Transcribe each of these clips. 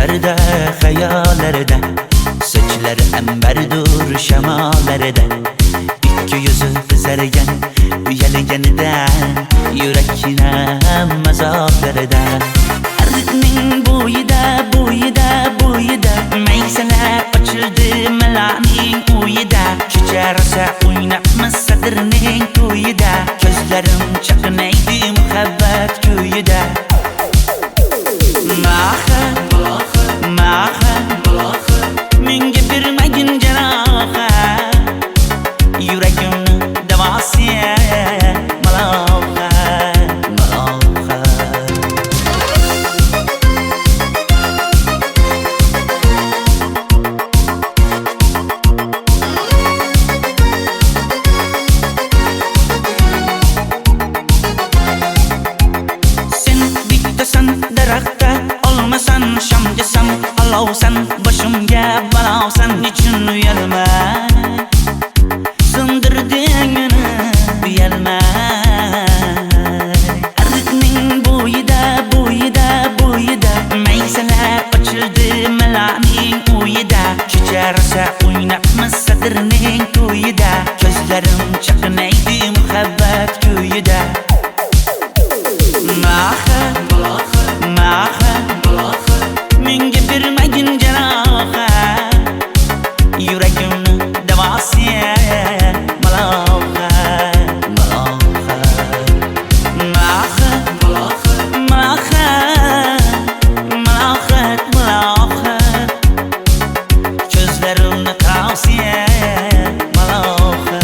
Düşlerde, hayallerde, saçları emberdur şemalerde. İki yüzü kızargan, uyalganidan, yurakine mazoblarda. Arıqning bo'yida maysalar ochildi malaning uyida. Kecha rosa o'ynabmiz sadirning to'yida. Ko'zlarim chaqnaydi muhabbat kuyida. Maha menga bermagin jarohat, yuragimni davosi maloha. Sen bittasan daraxtda, olmasan shamgasan, olovsan boshimga balosan. Nechun uyalma, sindirding meni uyalma. Arıqning bo'yida maysalar ochildi malaning uyida. Kecha rosa o'ynabmiz sadirning to'yida. Ko'zlarim chaqnaydi muhabbat kuyida. Maha menga bermagin jarohat, yuragimni davosi maloha. Ko'zlarimni tavsiya maloha.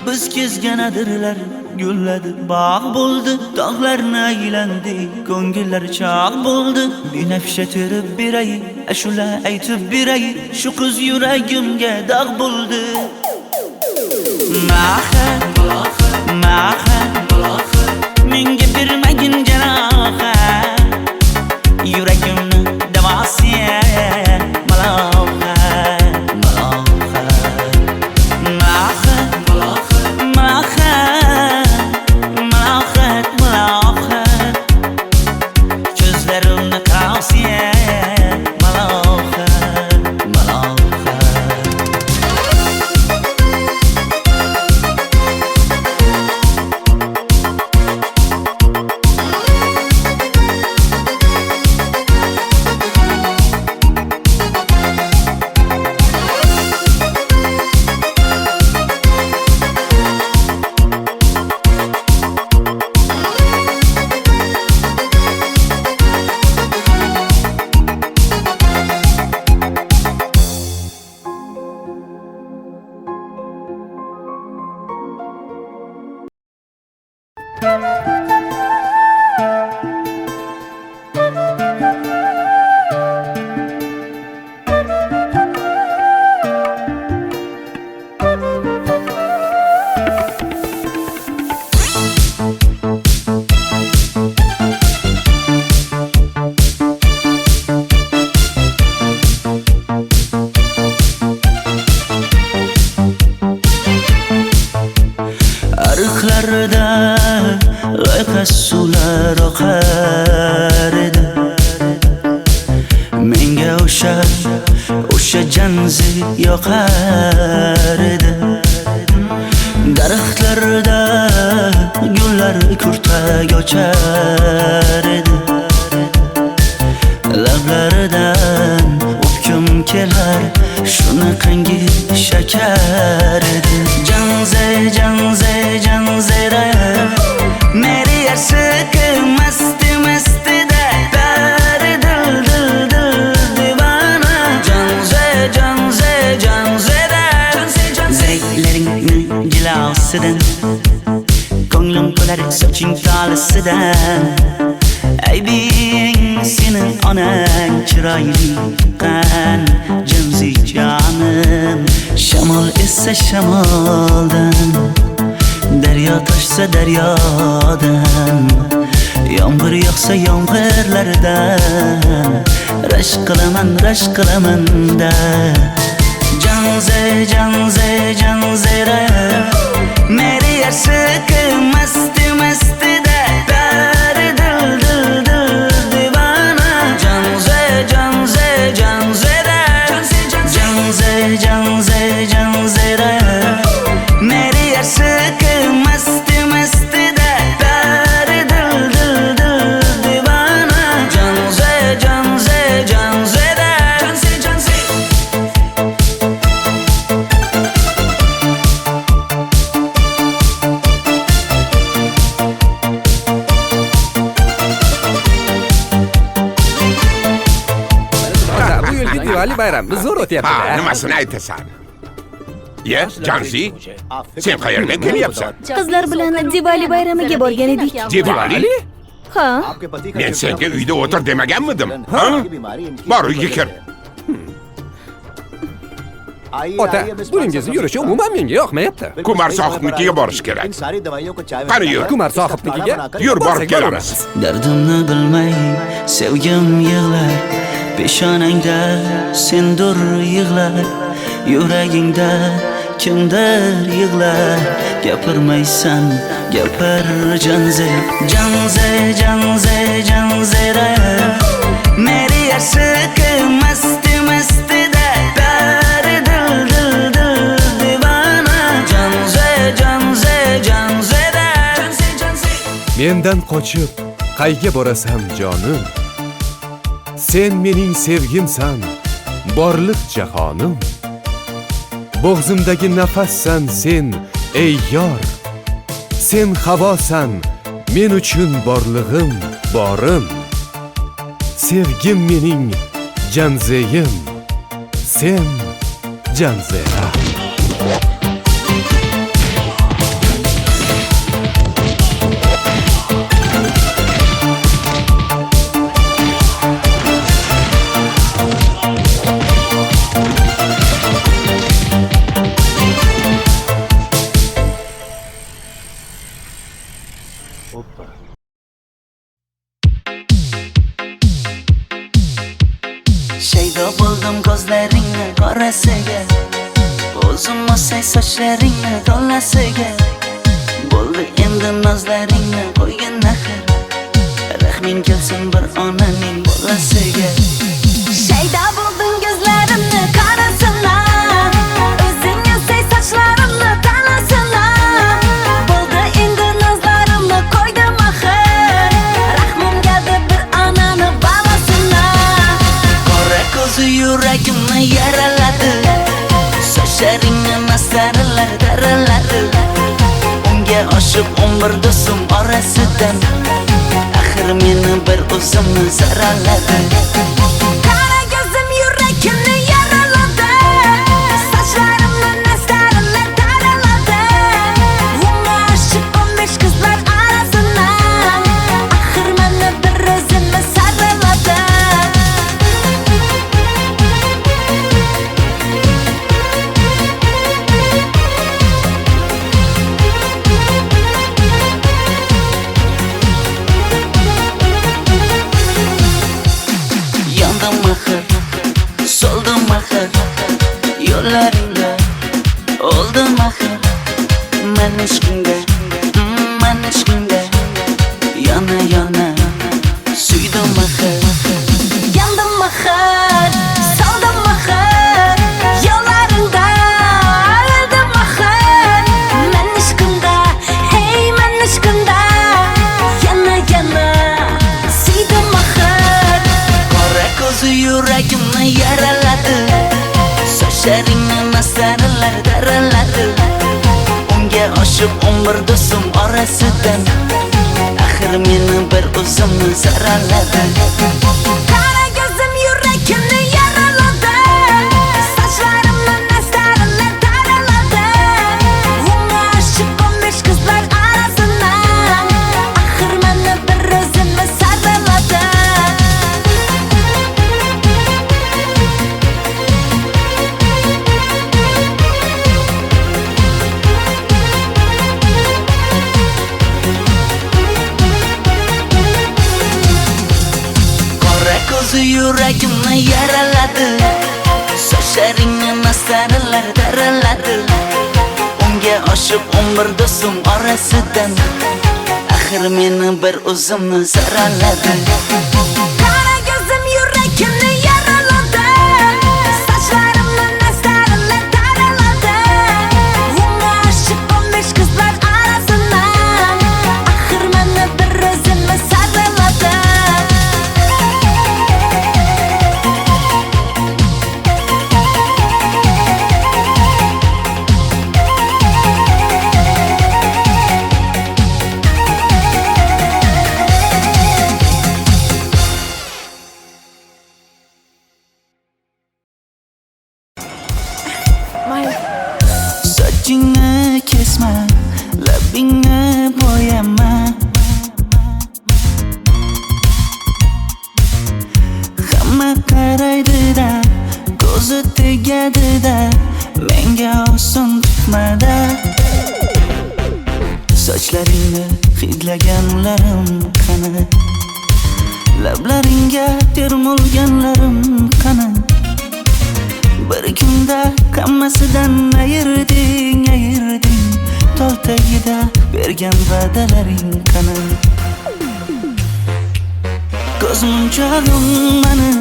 Biz kezganadirlar gulladi, bog' bo'ldi, tog'larni aylandi, ko'ngillar chog' bo'ldi. Binafsha terib beray, ashula aytib beray, shu qiz yuragimga dog' bo'ldi. Maha menga bermagin jarohat, yuragimni davosi maloha. Ko'zlarimni tavsiya maloha. Ariqlarda loyqa suvlar oqar edi. Menga o'sha janzi yoqar edi. Daraxtlarda gullar kurtak ochar edi. Lablaridan o'pkim kelar, shunaqangi shakar edi. Janzera meri yarsiqi masti da dari dil divana. Janzera zeylaringni jilosidan, ko'nglim to'lar soching tolisidan. Aybing sening onang chiroyli qan, janzi jonim. Shamol essa shamoldan, daryo toshsa daryodan, yomg'ir yog'sa yomg'irlardan, rashk qilaman da. Janzera meri yarsiqi masti da dari dil Diwali bayrami zo'r Ha, o'tyapti-da. nimasini aytasan? Ye, Janzi, sen qayerdan kelyapsan? Qizlar bilan Diwali bayramiga borgan edik. Diwali? Ha, Men senga uyda o'tir demaganmidim? Ha? Bor, uyga kir. Ota, buningizni yurishi umuman menga yoqmayapti. Kumar sohibnikiga borish kerak. Qani yur. Kumar sohibnikiga Yur, borib borsak kelamiz. Dardimni bilmay sevgim yig'lar, peshonangda sendur yig'lar, yuragingda kimdir yig'lar. Gapirmaysan, gapir Janze, Janze, Janze, Janzera. Meri aşık masti masti da dar dil dil dil divana. Janze, Janze, Janzera. Janze, Janze. Mendan qochib qayga borasan jonim? Sen mening sevgimsan, borliq jahonim. Bo'g'zimdagi nafassan sen, ey yor. Sen havosan, men uchun borlig'im, borim. Sevgim mening Janzeyim, sen Janzera. Shaydo bo'ldim ko'zlaringni qorasiga, o'zim o'say sochlaringni to'lasiga. Bo'ldi endi nozlaringni qo'ygan naxir, rahming kelsin bir onaning bolasiga. shayda bo'lding ko'zlarimni qarasana, o'zing yasay sochlarimni tanasana. Bo'ldi endi nazlarimni qo'ydim axir, rahmim keldi bir onani bolasina. Qora ko'zi yuragimni yaraladi, sochlaringni masaralar daraladi. Unga oshiq 11 do'stim orasidan, axir meni bir o'zimni zaraladi. Qara ko'zim yuragimni yaraladi, sochlarimni nastarlar taraladi. Unga oshiq 15 qizlar arasina, axir meni bir o'zimni saraladi. Yandım axir, soldim axir, yo'llaringda oldim axir. Men ishqingda, men ishqingda yana yana suydim axir. Yandım axir, soldim axir, yo'llaringda oldim axir. Men ishqimda, hey men ishqimda yana yana suydim axir. Qora ko'zi yuragimni yaraladi, sochlaringni masaralar daraladi. Unga oshiq 11 do'stim orasidan, axir meni bir o'zimni zaraladi. Qara ko'zim yuragimni yaraladi, sochlarimni nastarlar taraladi. Unga oshiq 15 qizlar arasina, axir meni bir o'zimni saraladi. Qora ko'zi yuragimni yaraladi, sochlaringni masaralar daraladi. Unga oshiq 11 do'stim orasidan, axir meni bir o'zimni zaraladi. Qara ko'zim yuragimni yaraladi, sochlarimni nastarlar taraladi. Unga oshiq 15 qizlar arasina, axir meni bir o'zimni saraladi. sochlaringni hidlaganlarim qani, lablaringga termulganlarim qani. Bir kunda hammasidan ayırding, tol tagida bergan va'dalaring qani. Ko'zmunchog'im mani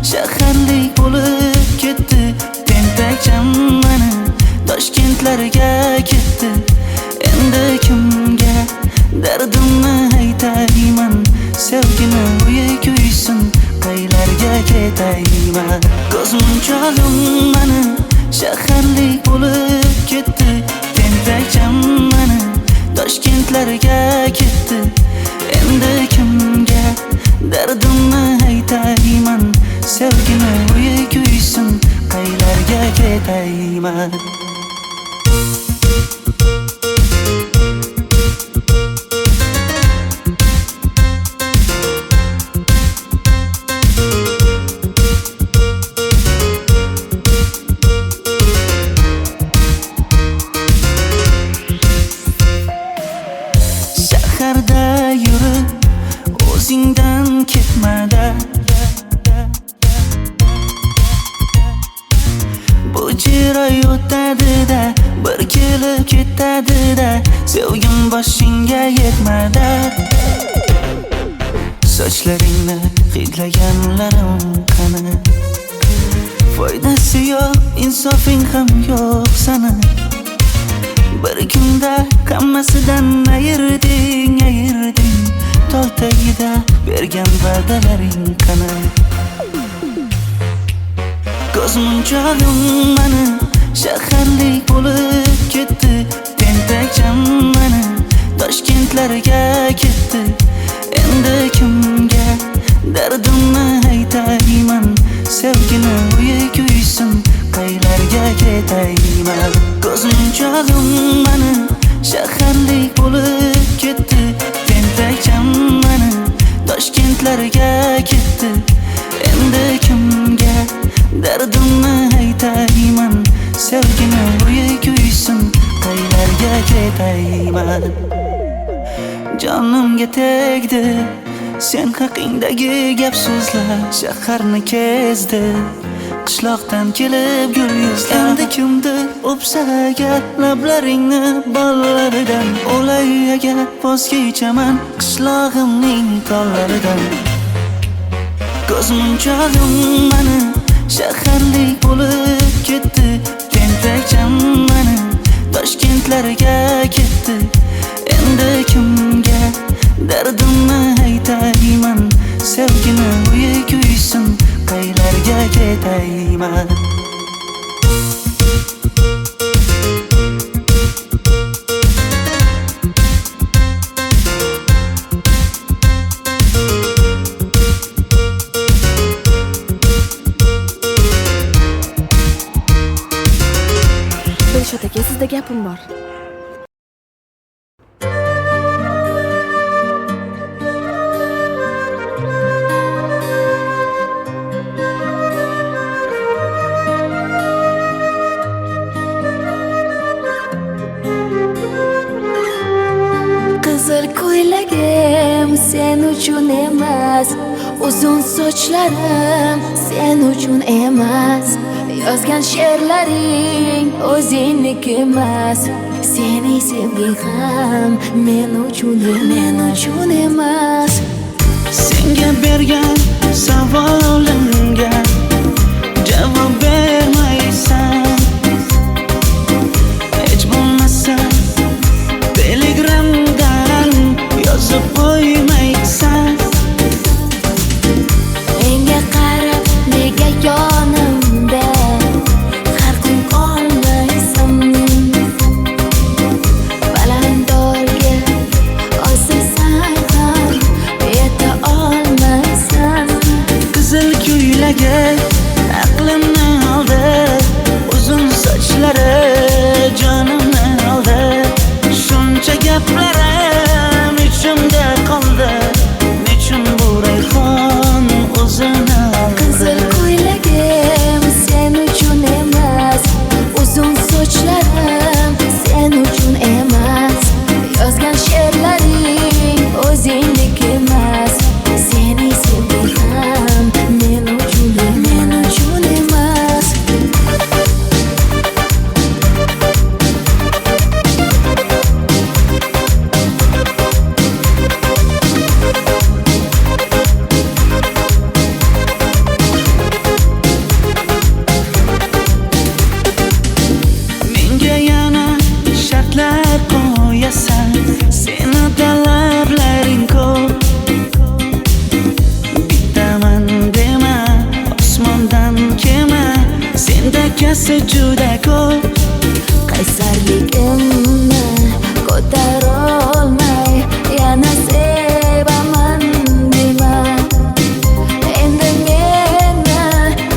shaharlik bo'lib ketdi, tentakcham mani Toshkentlarga ketdi. Endi kimga dardimni aytayman, sevgini uyi kuysin, qaylarga ketayman. Ko'zmunchog'im mani shaharlik bo'lib ketdi, tentakcham mani Toshkentlarga ketdi. Endi kimga dardimni aytayman, sevgini uyi kuysin, qaylarga ketayman. Shaharda yurib o'zingdan ketmada, bu jiroy o'tadi-da, bir kelib ketadi-da, sevgim boshingga yetmada. Sochlaringni hidlaganlarim qani, foydasi yo'q, insofing ham yo'q sana. Bir kunda hammasidan ayırding, tol tagida bergan va'dalaring qani. Ko'zmunchog'im mani shaharlik bo'lib ketdi, tentakcham mani Toshkentlarga ketdi. Endi kimga dardimni aytayman, sevgini uyi kuysin, qaylarga ketayman. Ko'zmunchog'im mani shaharlik bo'lib ketdi, tentakcham mani Toshkentlarga ketdi. Endi kimga dardimni aytayman, sevgini uyi kuysin, qaylarga ketayman. Jonimga tegdi sen haqingdagi gap so'zlar, shaharni kezdi qishloqdan kelib gul yuzlar. Endi kimdir o'psa agar lablaringni bollaridan, o'lay agar voz kechaman qishlog'imning tollaridan. Ko'zmunchog'im mani shaharlik bo'lib ketdi, tentakcham mani Toshkentlarga ketdi. Endi kimga dardimni aytayman, sevgini uyi kuysin, qaylarga ketayman. Dilshod aka, sizda gapim bor. Qizil ko'ylagim sen uchun emas, uzun sochlarim sen uchun emas, yozgan she'rlaring o'zingniki emas, sening sevging ham men uchun emas. Senga bergan savolimga javob bermaysan, hech bo'lmasa telegramdan yozib qo'ymaysan. Menga qarab nega yonimda har kun qolmaysan, balandorga osilsang ham yeta olmaysan. Qizil ko'ylagi aqlimni oldi, esa juda ko'p. qaysarligimni ko'tarolmay yana sevaman dema. Endi meni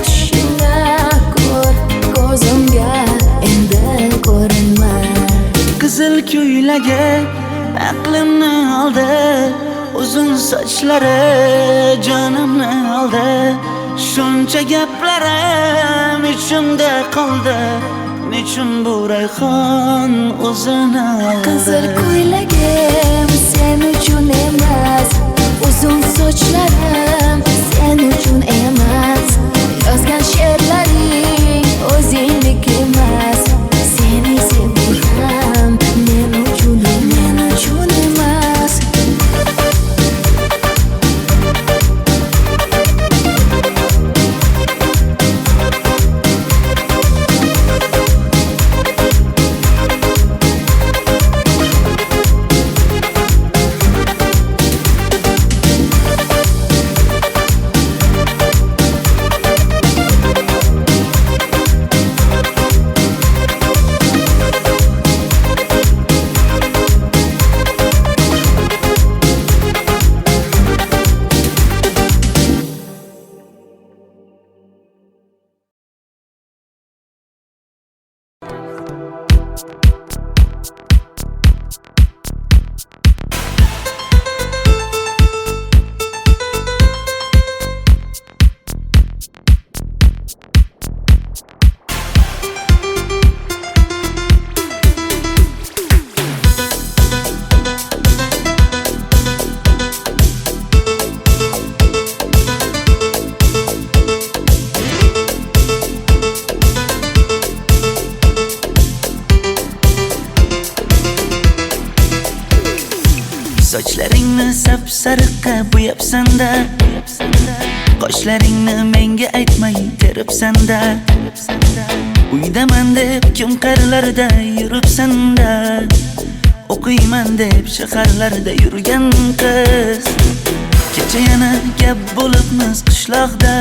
tushingda ko'r, ko'zimga endi ko'rinma. Qizil ko'ylagi aqlimni oldi, uzun sochlari jonimni oldi. Shuncha gaplarim ichimda qoldi, nechun bu rayhon o'zini oldi. Qizil ko'ylagim sen uchun emas, uzun sochlarim sen uchun emas. Yozgan she'rlaring o'zingdek emas. Seni sevdim men uchun emas. Sochlaringni sap-sariqqa bo'yabsan-da, qoshlaringni menga aytmay teribsan-da. Uydaman deb kim qarlarda yuribsan-da, o'qiyman deb shaharlarda yurgan qiz. Kecha yana gap bo'libmiz qishloqda,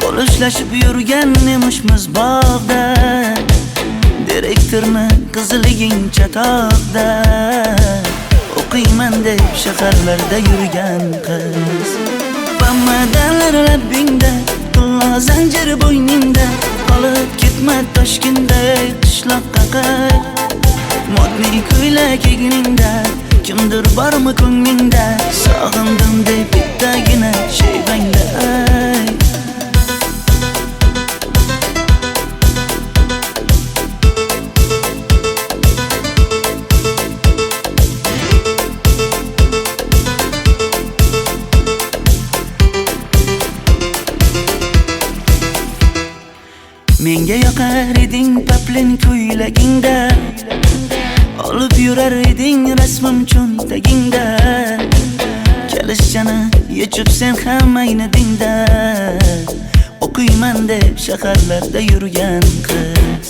qo'l ushlashib yurgan emishmiz bog'da. Direktorni qiziliging chatoqda, o'qiyman deb shaharlarda yurgan qiz. Bamadanlar labbingda, tilla zanjir bo'yningda, qolib ketma Toshkentda qishloqqa qayt. Modniy ko'ylak egningda, kimdir bormi ko'nglingda, sog'indim deb bittagina shevangda ayt. Menga yoqar eding paplin ko'ylagingda, olib yurar eding rasmim cho'ntagingda. Kalishchani yechib sen ham aynadingda, o'qiyman deb shaharlarda yurgan qiz.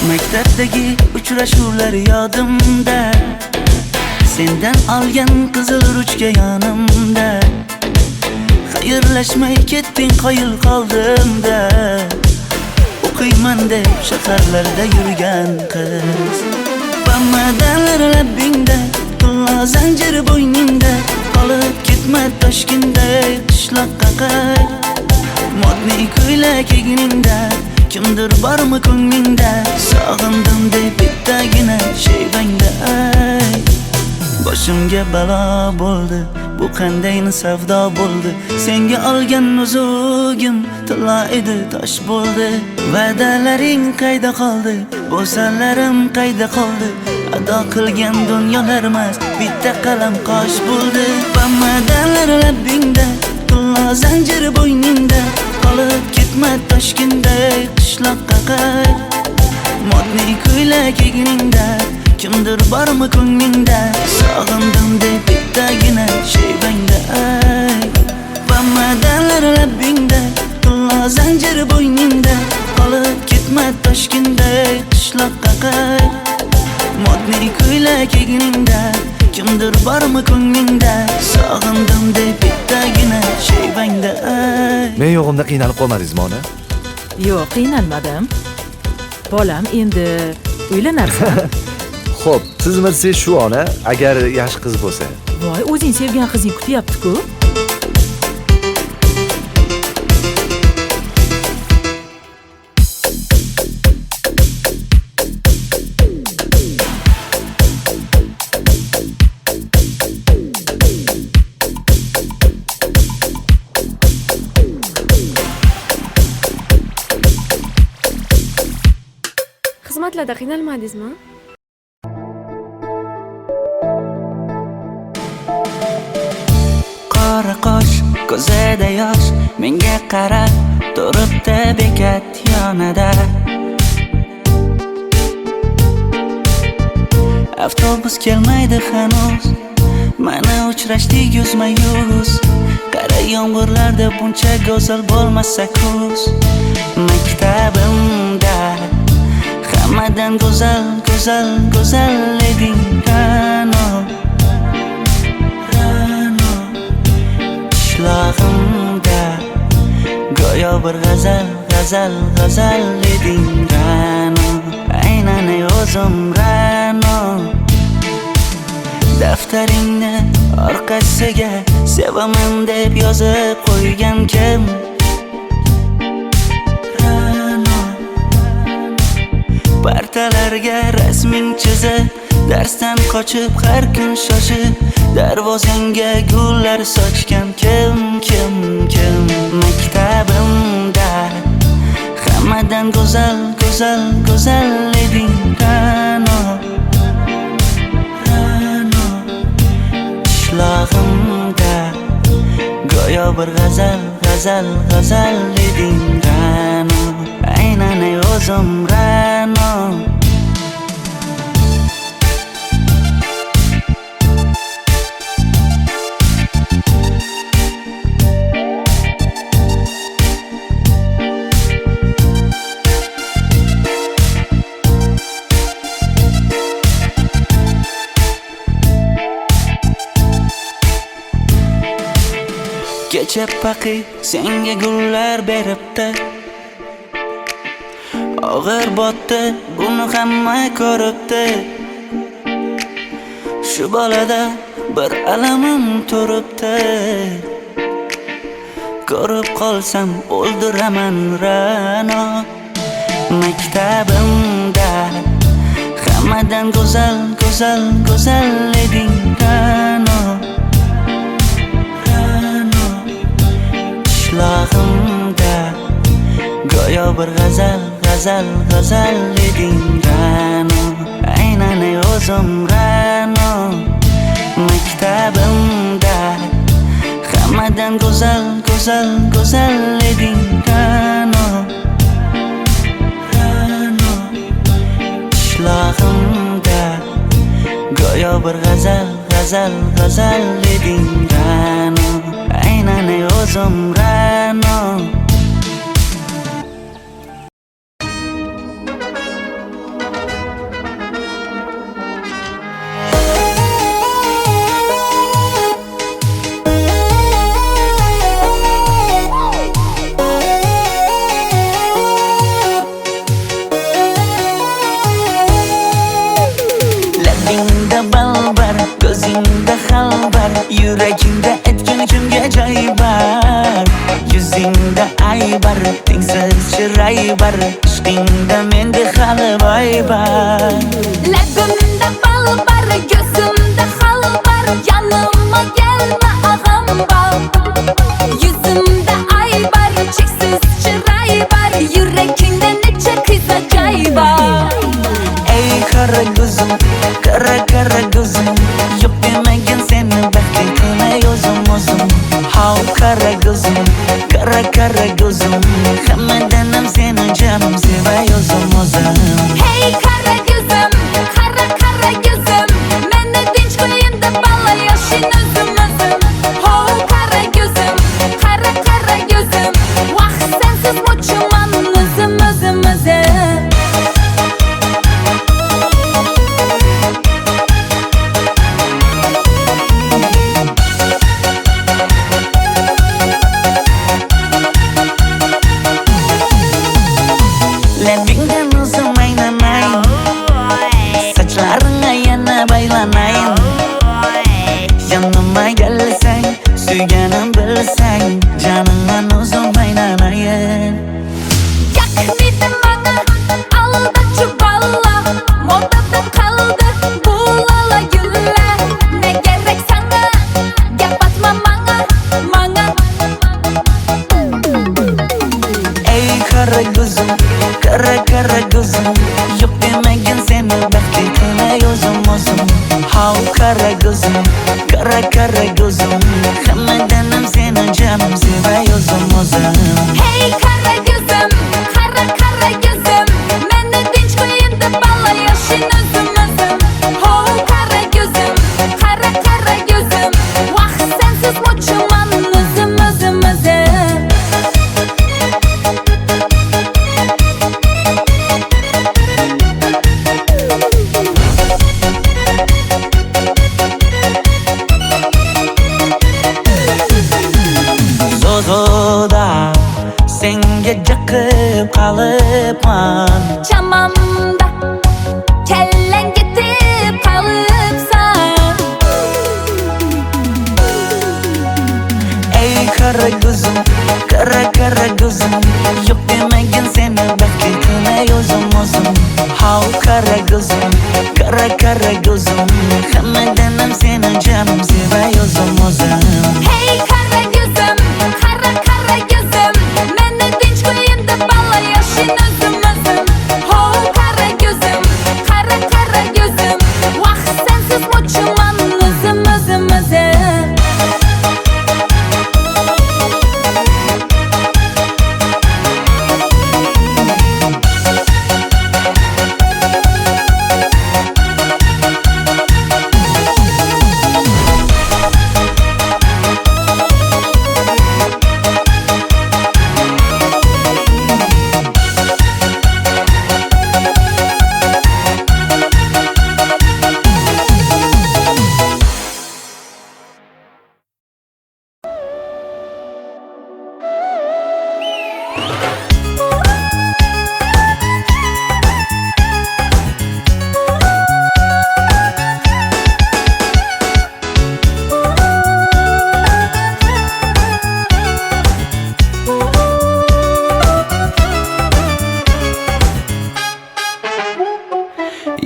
Maktabdagi uchrashuvlar yodimda, sendan olgan qizil ruchka yonimda. Xayrlashmay ketding qoyil qoldimda, o'qiyman deb shaharlarda yurgan qiz. Bamadanlar labbingda, tilla zanjir bo'yningda, qolib ketma Toshkentda qishloqqa qayt. Modniy ko'ylak egningda, kimdir bormi ko'nglingda, sog'indim deb bittagina shevangda ayt. Boshimga balo bo'ldi, bu qanday savdo bo'ldi. Senga olgan nuzugim tilla edi, tosh bo'ldi. Va'dalaring qayda qoldi, bo'salarim qayda qoldi. Ado qilgan dunyolar emas, bitta qalam qosh bo'ldi. Bamadanlar labbingda, tilla zanjir bo'yningda, qolib ketma Toshkentda qishloqqa qayt. Modniy ko'ylak egningda, kimdir bormi ko'nglingda, sog'indim deb bittagina shevangda ayt. Bamadanlar labbingda, tilla zanjir bo'yningda, qolib ketma Toshkentda qishloqqa qayt. Modniy ko'ylak egningda, kimdir bormi ko'nglingda, sog'indim deb bittagina shevangda ayt. Men yo'g'imda qiynalib qolmadingizmi ona? Yo'q, qiynalmadim. Bolam, endi uylanarsan. Xo'p, sizmi shu ona, agar yaxshi qiz bo'lsa. Voy, o'zing sevgan qizing kutyapti-ku. Xizmatlarda qiynalmadingizmi? Qora qosh, ko'zida yosh, menga qarab turibdi bekat yonida. Avtobus kelmaydi hanuz, mana uchrashdik yuzma-yuz. Qara yomg'irlarda buncha go'zal bo'lmasa kuz. Maktabimda hammadan go'zal, go'zal, go'zal eding Ra'no. Qishlog'imda go'yo bir g'azal, g'azal, g'azal eding Ra'no. Aynan o'zim Ra'no. Daftaringni orqasiga sevaman deb yozib qo'ygan kim? Partalarga rasming chizib, darsdan qochib har kun shoshib, darvozangga gullar sochgan kim? Maktabimda hammadan go'zal, go'zal, go'zal eding Ra'no. Qishlog'imda go'yo bir g'azal, g'azal, g'azal eding Ra'no. Aynan o'zim Ra'no. Kecha paqi senga gullar beribdi, og'ir botdi, buni hamma ko'ribdi. Shu bolada bir alamim turibdi, ko'rib qolsam o'ldiraman Ra'no. Maktabimda hammadan go'zal, go'zal, go'zal eding Ra'no. Qishlog'imda go'yo bir g'azal, g'azal, g'azal eding Ra'no. Aynan o'zim Ra'no. Maktabimda hammadan go'zal, go'zal, go'zal eding Ra'no. Qishlog'imda go'yo bir g'azal, g'azal, g'azal eding Ra'no. Aynan o'zim Ra'no. Labingda balbar, ko'zingda xalbar, yuragingda etgan kimga joy bar. Yuzingda aybar, tengsiz chiray bar, ishqingda menda hali boy bar. Labimda balbar, ko'zimda xalbar, yanıma gelme ağam bal. Yuzimda aybar, cheksiz chiray bar, yuragingda necha qiza joy bar. Ey qara ko'zim, qara qara ko'zim, yo'q demagan seni baxtli qilmay o'zim. Hav qara ko'zim, qara qara ko'zim, hammadan ham seni jonim sevay o'zim. Hey qara ko'zim, qara qara ko'zim, meni tinch qo'yinda balla yoshin o'zim. Hav qara ko'zim, qara qara ko'zim, vaqt sensiz mo'chuman o'zim. Kara kara gözüm Hammadan ham seni canım sevay o'zim Hey kara gözüm, kara kara gözüm Meni tinch qo'yin deb balla yashin o'zim Ho kara gözüm, kara kara gözüm Vaqt sensiz mo'chiman o'zim Zozoda senga jiqib qolibman Chamamda kellang ketib qolibsan Ey kara gözüm, kara gözüm Yok demagin seni baxtli qilay o'zim How kara gözüm, kara gözüm Hammadan ham seni canım sevay o'zim Hey kara gözüm, kara kara gözüm Meni tinch qo'yin deb balla yashin o'zim Ho kara gözüm, kara kara gözüm Vaqt sensiz mo'chiman o'zim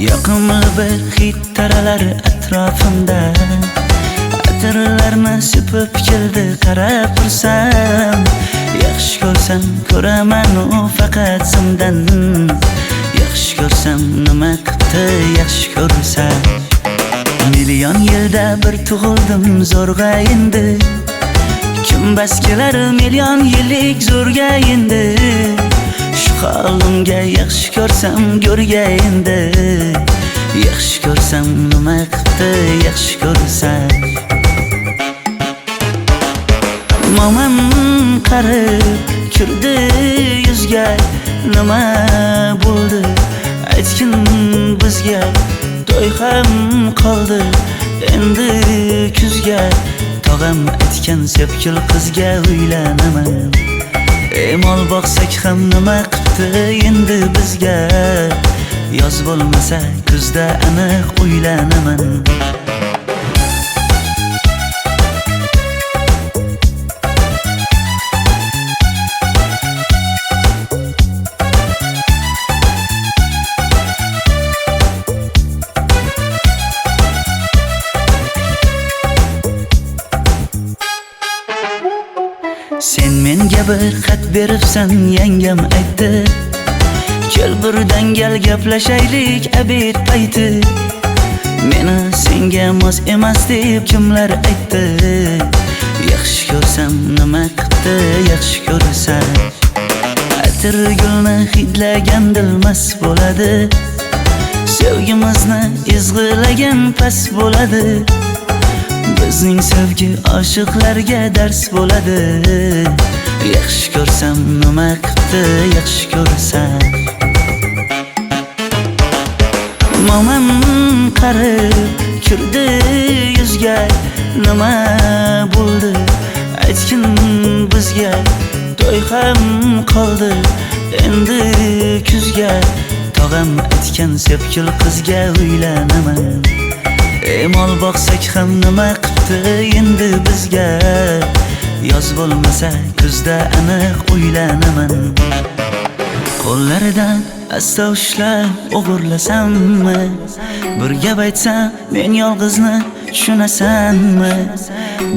Yoqimli bir hid taralar atrofimda Atirlarni sepib keldi qarab tursam Yaxshi ko'rsam ko'raman u faqat simdan Yaxshi ko'rsam nima qildi yaxshi ko'rsam Million yilda bir tug'ildim zo'rg'a endi Kim bas kelar million yillik zo'rga endi Shu holimga yaxshi ko'rsam go'rga endi Yaxshi ko'rsam nima qildi yaxshi ko'rsam Momam qarib kirdi yuzga Nima bo'ldi aytgin bizga To'y ham qoldi endi kuzga Tog'am aytgan sepkil qizga uylanaman Mol boqsak ham nima qildi endi bizga Yoz bo'lmasa kuzda aniq uylanaman Sen menga bir xat beribsan yangam aytdi Kel birdan gal gaplashaylik abid payti Meni senga mos emas deb kimlar aytdi Yaxshi ko'rsam nima qildi yaxshi ko'rsam Atir gulni hidlagan dilmas bo'ladi Sevgimizni izg'ilagan pas bo'ladi Bizning sevgi oshiqlarga dars bo'ladi Yaxshi ko'rsam nima qildi yaxshi ko'rsam Momam qarib kirdi yuzga Nima bo'ldi aytgin bizga To'y ham qoldi endi kuzga Tog'am aytgan sepkil qizga uylanaman Mol boqsak ham nima qildi endi bizga Yoz bo'lmasa kuzda aniq uylanaman Qo'llaridan asta ushlab o'g'irlasammi Bir gap aytsam men yolg'izni tushunasanmi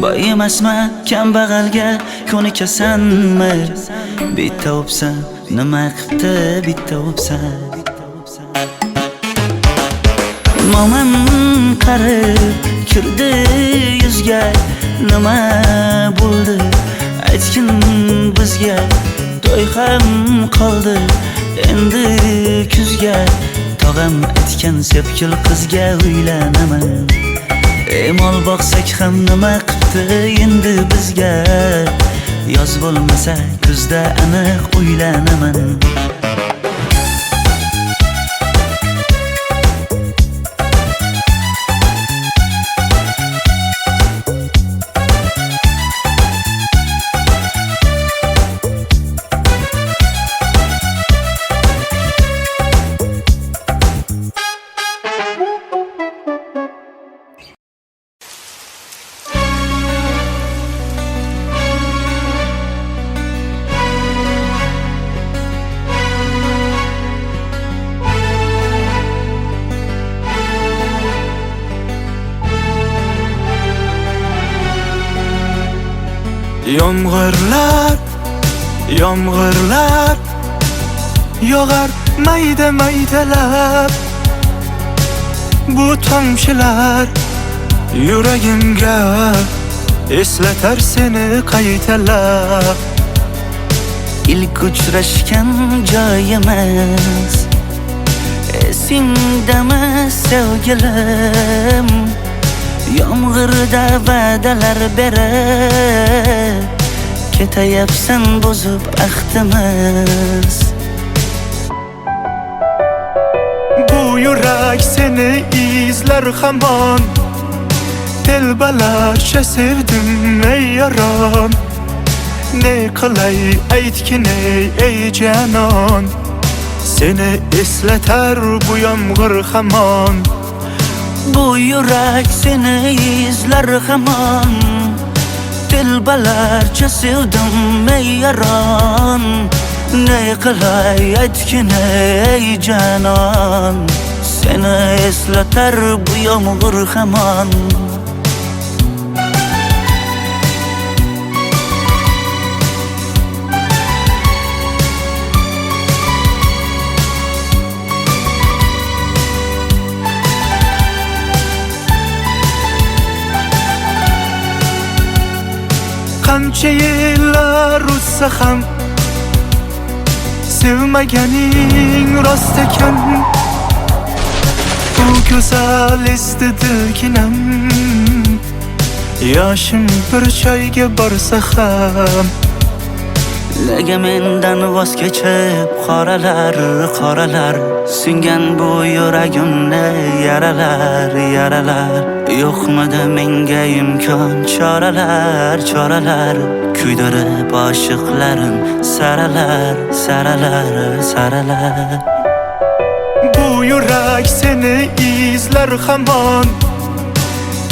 Boy emasman kambag'alga ko'nikasanmi Bitta o'psam nima qildi bitta o'psam Mo'min qarib kirdi yuzga, nima bo'ldi aytgin bizga. To'y ham qoldi endi kuzga, tog'am aytgan sepkil qizga uylanaman. Mol boqsak ham nima qipti endi bizga, yoz bo'lmasa kuzda aniq uylanaman. Yomg'irlar, yomg'irlar yog'ar mayda maydalab. Bu tomchilar yuragimga eslatar seni qaytalab. İlk uchrashgan joyimiz esingdami sevgilim? Yomg'irda va'dalar berib ketayapsan bozib ahdimiz. Bu yurak seni izler hamon, telbalarcha sevdim ey yaron. Ne qilay aytgin ey canon, seni eslatar bu yomg'ir hamon. Bu yurak seni izler hamon, telbalarcha sevdim ey yaron. Ne qilay aytgin ey canon, seni eslatar bu yomg'ir hamon. Qancha yillar o'tsa ham sevmaganing rost ekan. Bu go'zal esdi dilginam, yoshim bir joyga borsa ham. Nega mendan voz kechib qoralar, qoralar singan bu yuragimni yaralar, yaralar. Yo'qmidi menga imkon choralar, choralar kuydirib oshiqlarim saralar, saralar, saralar. Bu yurak seni izler hamon,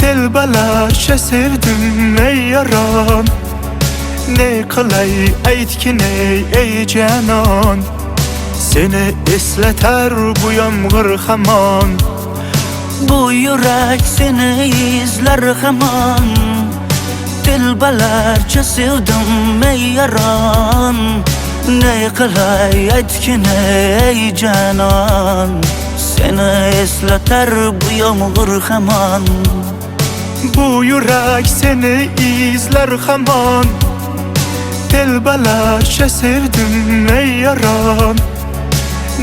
telbalarcha sevdim ey yaron. Ne qilay aytgin ey canon, seni eslatar bu yomg'ir hamon. Bu yurak seni izler hamon, telbalarcha sevdim ey yaron. Ne qilay aytgin ey canon, seni eslatar bu yomg'ir hamon. Bu yurak seni izler hamon, telbalarcha sevdim ey yaron.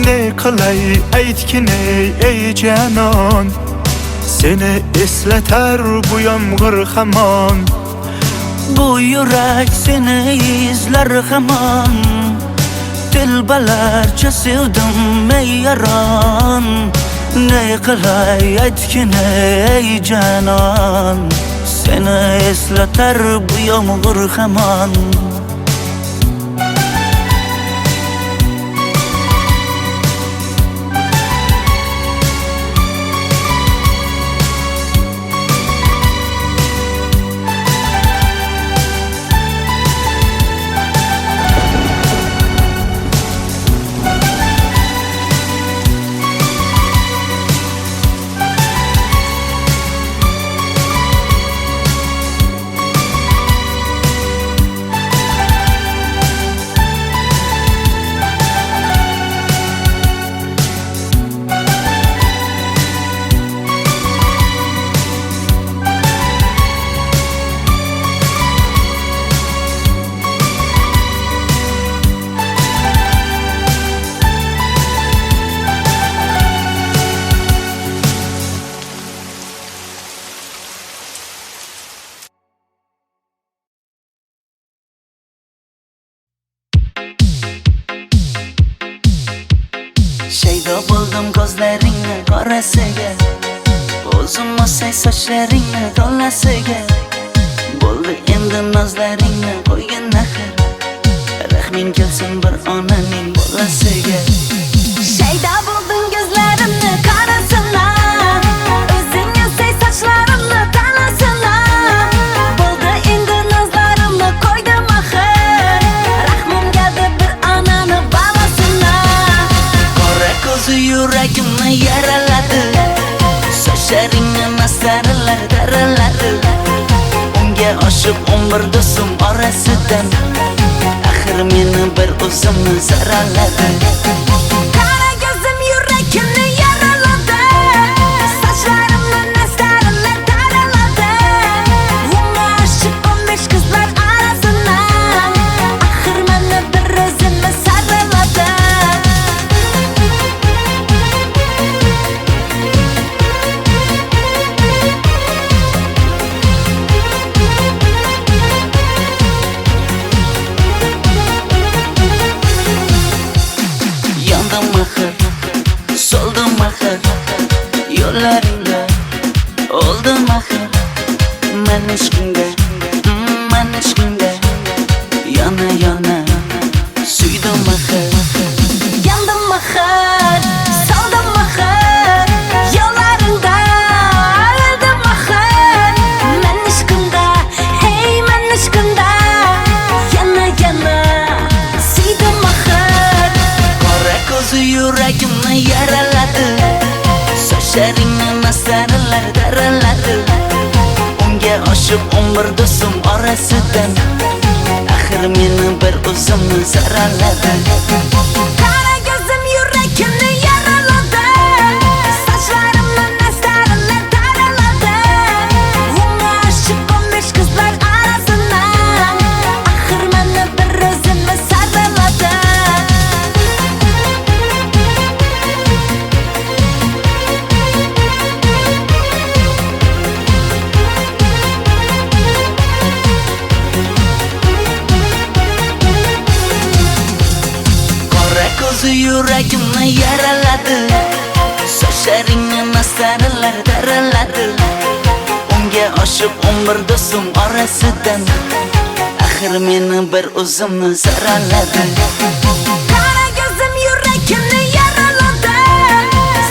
Ne qilay aytgin ey canon, seni eslatar bu yomg'ir hamon. Bu yurak seni izler hamon, telbalarcha sevdim ey yaron. Ne qilay aytgin ey canon, seni eslatar bu yomg'ir hamon. Qo'ydim ko'zlaringni qorasiga, o'zim o'say sochlaringni to'lasiga. Bo'ldi endi nozlaringni qo'ygin axir, rahming kelsin bir onaning bolasiga. Shayda bo'lding gözlerimni qarasınlar, o'zing o'say sochlarimni tanasınlar. Bo'ldi endi nozlarimni qo'ydim axir, rahmim keldi bir onani bolasınlar. Qora ko'zi yuragimni yaraladi, sochlaringni mastarlar daraladi. Unga oshiq 11 do'stim orasidan, axir meni bir o'zimni zaraladi. Qara gözüm yüreğimni yaraladı, saçlarımla nestarlar daraladı. Unga aşık 15 kızlar arasından, axir meni bir o'zimni saraladı. Yandım axir, soldim axir, yo'llaringda oldim axir. Men ishqingda, yana yana suydim axir. Yandım axir, soldim axir, yo'llaringda oldim axir. Men ishqingda, hey men ishqingda, yana yana suydim axir. Qora ko'zi yuragimni yaraladi, sochlaringni mastarlar daraladi. Unga oshiq 11 do'stim orasidan, axir meni bir o'zimni zaraladi. Qara gözüm yüreğimni yaraladı, saçlarımla nestarlar daraladı. Unga aşık 15 kızlar arasından, axir meni bir o'zimni saraladı. Qora ko'zi yuragimni yaraladi, sochlaringni mastarlar daraladi. Unga oshiq 11 do'stim orasidan, axir meni bir o'zimni zaraladi. Qara gözüm yüreğimni yaraladı,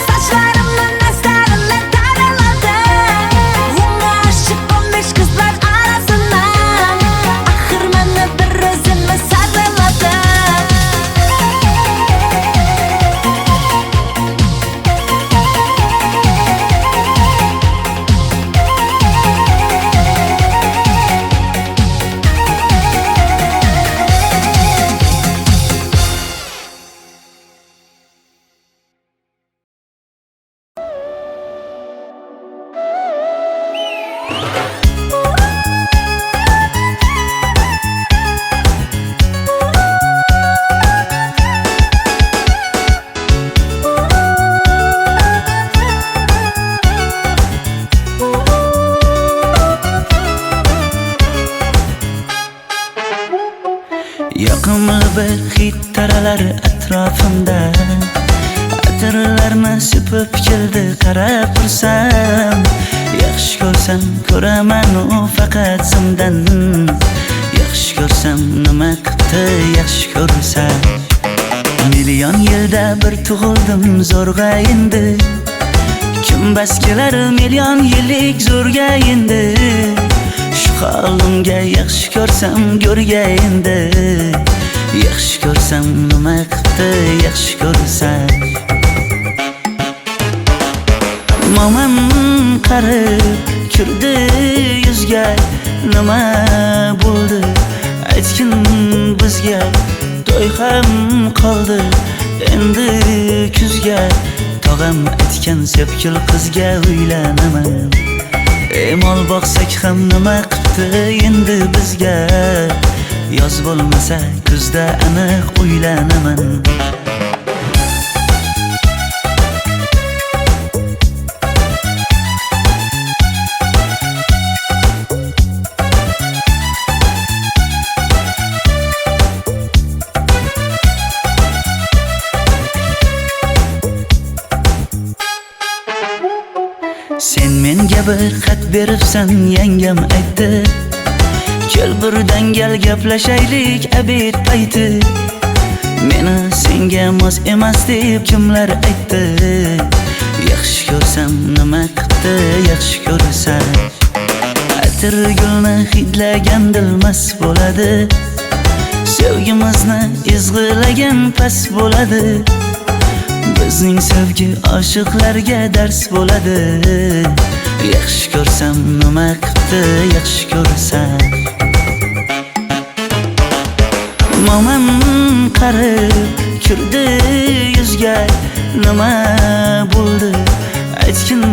saçlarımla nestarlar daraladı. Unga aşık 15 kızlar arasından, axir meni bir o'zimni saraladı. Yoqimli bir hid taralar atrofimda, atirlarni sepib keldi qarab tursam. Yaxshi ko'rsam ko'raman u faqat simdan, yaxshi ko'rsam nima qildi yaxshi ko'rsam. Million yilda bir tug'ildim zo'rg'a endi, kim bas kelar million yillik zo'rga endi. Shu holimga yaxshi ko'rsam go'rga endi, yaxshi ko'rsam nima qildi yaxshi ko'rsam. Momam qarib kirdi yuzga, nima bo'ldi aytgin bizga. To'y ham qoldi endi kuzga, tog'am aytgan sepkil qizga uylanaman. Mol boqsak ham nima qildi endi bizga, yoz bo'lmasa kuzda aniq uylanaman. bir xat beribsan yangam aytdi. Kel birdan gal gaplashaylik abid payti. Meni senga mos emas deb kimlar aytdi. Yaxshi ko'rsam nima qildi, yaxshi ko'rsam atir gulni hidlagan dilmas bo'ladi. Sevgimizni izg'ilagan pas bo'ladi. Bizning sevgi oshiqlarga dars bo'ladi. Yaxshi ko'rsam nima qildi, yaxshi ko'rsam momam qarib kirdi yuzga. Nima bo'ldi aytgin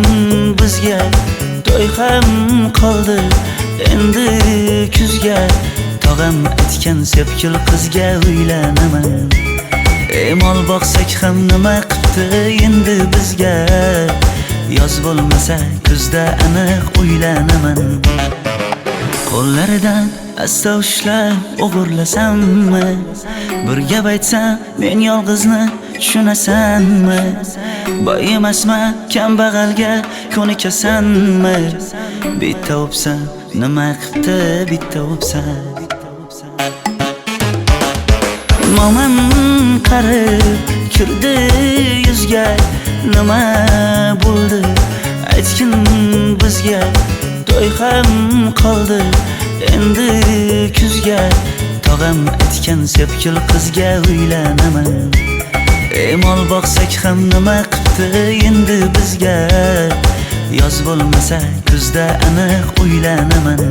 bizga. To'y ham qoldi endi kuzga. Tog'am aytgan sepkil qizga uylanaman. Mol boqsak ham nima qildi endi bizga. Yoz bo'lmasa kuzda aniq uylanaman. Qo'llaridan asta ushlab o'g'irlasammi? Bir gap aytsam men yolg'izni tushunasanmi? Boy emasman kambag'alga ko'nikasanmi? Bitta o'psam nima qildi, bitta o'psam momam qarib kirdi yuzga. Nima bo'ldi aytgin bizga. To'y ham qoldi endi kuzga. Tog'am aytgan sepkil qizga uylanaman. Mol boqsak ham nima qildi endi bizga. Yoz bo'lmasa kuzda aniq uylanaman.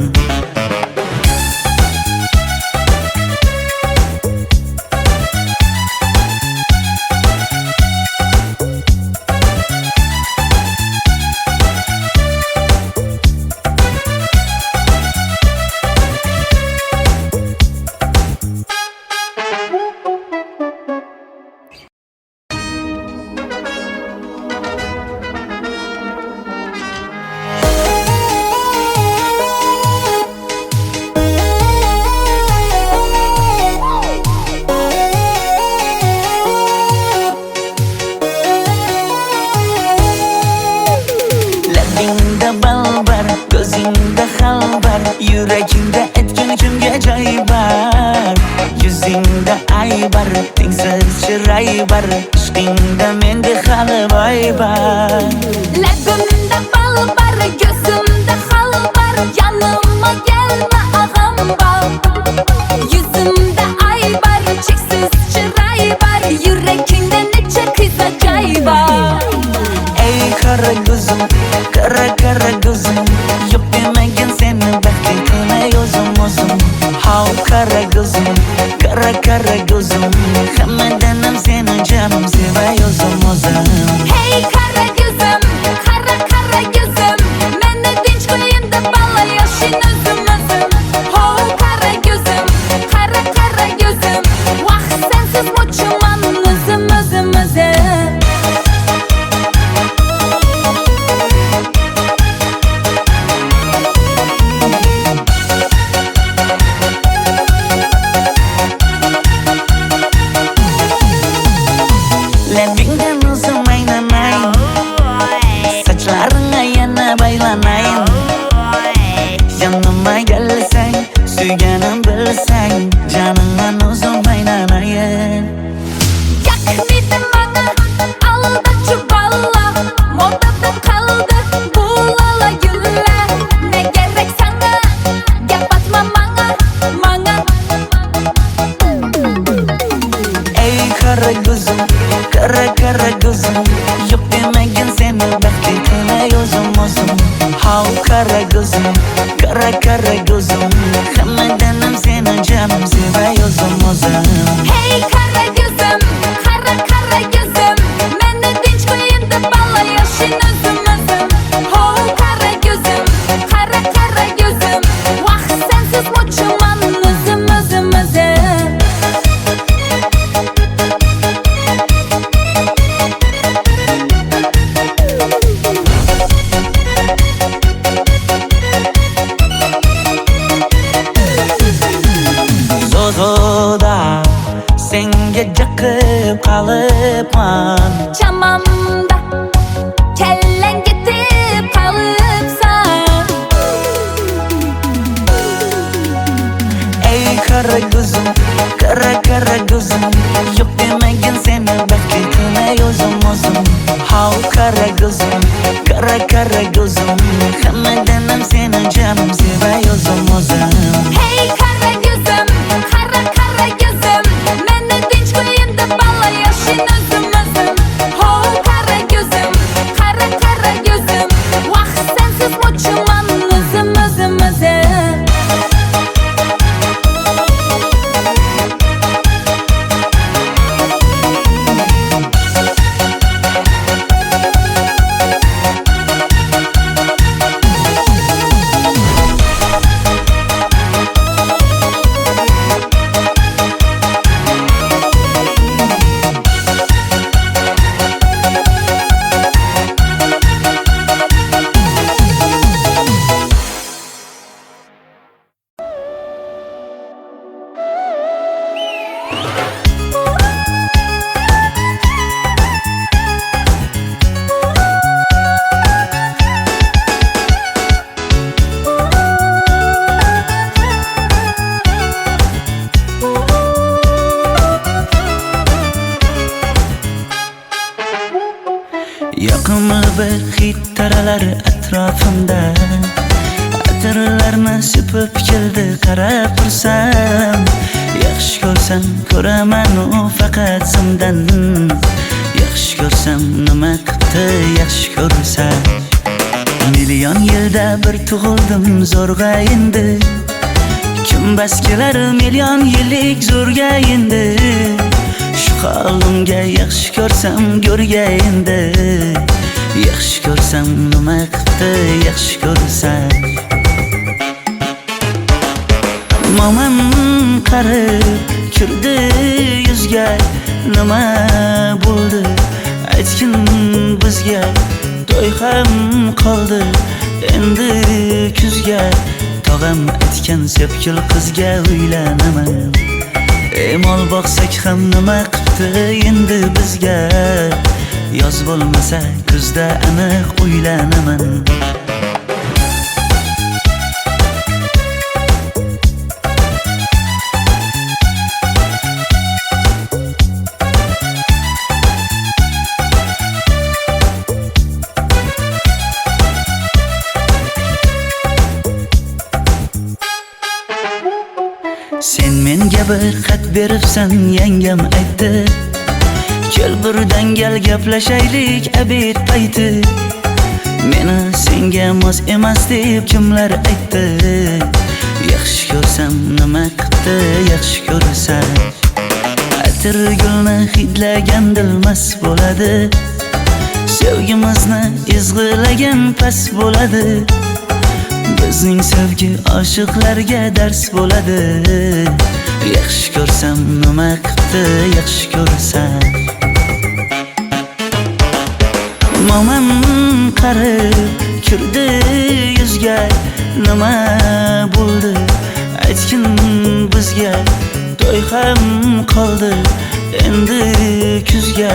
Gözingda xalbar, yuragingda aytgan kimga joy bar. Yuzingda aybar, tengsiz chiroy bar. Ishqingda menda hali boy bar. Labimda bal bar, ko'zimda xalbar. Yanıma gelme ağam bar. Yuzimda aybar, cheksiz chiroy bar. Yuragingda necha qiza joy bar. Ey qara ko'zim, qara ko'zim. Yo'q demagan seni baxtli qilmay o'zim. Hav qara ko'zim, qara ko'zim. Hammadan ham seni jonim sevay o'zim. Hey qara ko'zim, qara ko'zim. Meni tinch qo'yin deb balla yashin o'zim. Hav qara ko'zim, qara ko'zim. Vaqt sensiz mo'chiman o'zim. Labingdan o'zim aylanay, sochlaringga yana baylanay. Yanıma gelsang, suyganim bilsang, jonimdan o'zim aylanay. Yaknidi bana alda çuballa. Modada kaldı bu lala güller. Ne gerek sana, gap atma bana. Ey qara ko'zim, qara ko'zim. Yo'q demagan seni baxtli qilmay o'zim. Hav qara ko'zim, qara ko'zim. Hammadan ham seni jonim sevay o'zim. Hey qara ko'zim, qara ko'zim. Meni tinch qo'yin deb balla yashin o'zim. Hav qara ko'zim, qara ko'zim. Vaqt sensiz mo'chiman o'zim. Zozoda senga jaqib qalibman. Chamamda kellang ketib qolibsan. qara ko'zim, qara ko'zim. Yo'q demagin seni baxtli qilmay o'zim. How qara ko'zim, qara ko'zim. Hammadan ham seni jonim sevay o'zim. Hey qara ko'zim, qara ko'zim. Meni tinch qo'yin deb balla yashin o'zim. Ho qara ko'zim, qara ko'zim. Vaqt sensiz mo'chuman o'zim. Yoqimli bir hid taralar atrofimda. Atirlarni sepib keldi qarab tursam. Yaxshi ko'rsam ko'raman u faqat simdan. Yaxshi ko'rsam nima qildi yaxshi ko'rsa. Million yilda bir tug'ildim zo'rg'a endi. Kim bas kelar million yillik zo'rga endi. Shu holimga yaxshi ko'rsam go'rga endi. Yaxshi ko'rsam nima qildi yaxshi ko'rsa. Momam qarib kirdi yuzga. Nima bo'ldi aytgin bizga. To'y ham qoldi endi kuzga. Tog'am aytgan sepkil qizga uylanaman. Mol boqsak ham nima qildi endi bizga. Yoz bo'lmasa kuzda aniq uylanaman. Sen menga bir xat beribsan, yangam aytdi. Kel birdan gal gaplashaylik abid payti. Meni senga mos emas deb kimlar aytdi. Yaxshi ko'rsam nima qildi yaxshi ko'rsa. Atir gulni hidlagan dilmas bo'ladi. Sevgimizni izg'ilagan pas bo'ladi. Bizning sevgi oshiqlarga dars bo'ladi. Yaxshi ko'rsam nima qildi yaxshi ko'rsa. Momam qarib kirdi yuzga. Nima bo'ldi aytgin bizga. To'y ham qoldi endi kuzga.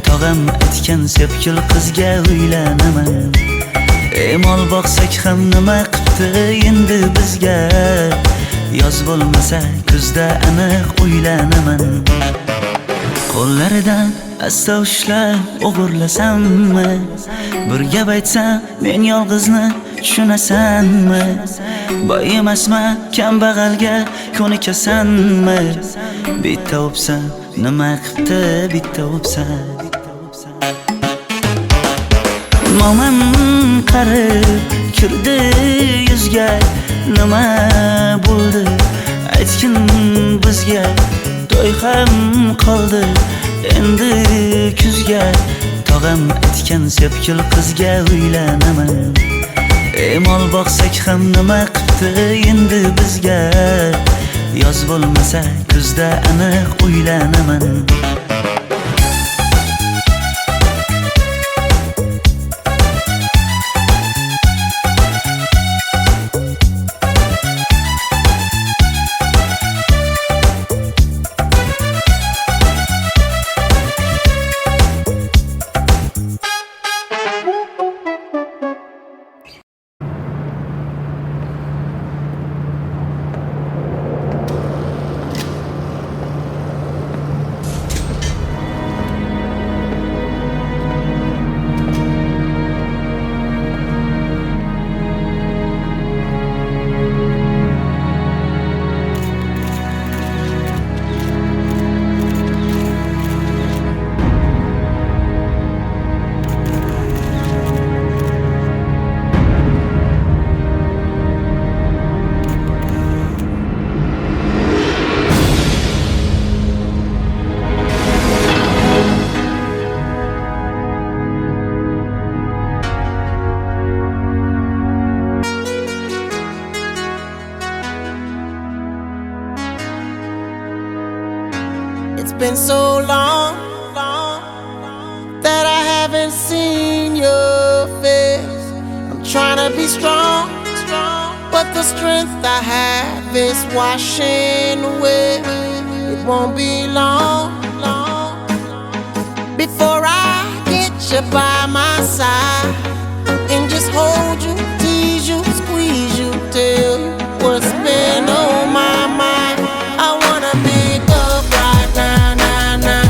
Tog'am aytgan sepkil qizga uylanaman. Mol boqsak ham nima qildi endi bizga. Yoz bo'lmasa kuzda aniq uylanaman. Qo'llaridan asta ushlab o'g'irlasammi? Bir gap aytsam men yolg'izni tushunasanmi? Boy emasman kambag'alga ko'nikasanmi? Bitta o'psam nima qildi bitta o'psam. Momam qarib kirdi yuzga. Nima bo'ldi aytgin bizga. To'y ham qoldi endi kuzga. Tog'am aytgan sepkil qizga uylanaman. Mol boqsak ham nima qildi endi bizga. Yoz bo'lmasa kuzda aniq uylanaman. It's been so long that I haven't seen your face. I'm trying to be strong, but the strength I have is washing away. It won't be long before I get you by my side and just hold you, tease you, squeeze you, tell you what's been on my mind. I wanna make up right now, now, now.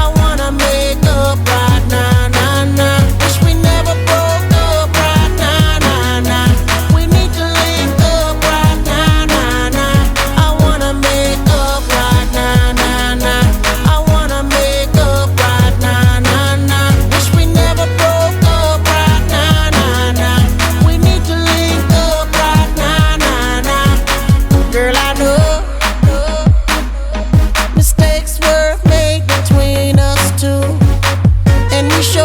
I wanna make up right now, now, now. Wish we never broke up right now, now, now. We need to link up right now, now, now. I wanna make up right now, now, now. I wanna make up right now, now, now. Wish we never broke up right now, now, now. We need to link up right now, now, now. Girl, I know mistakes were made between us two, and we sure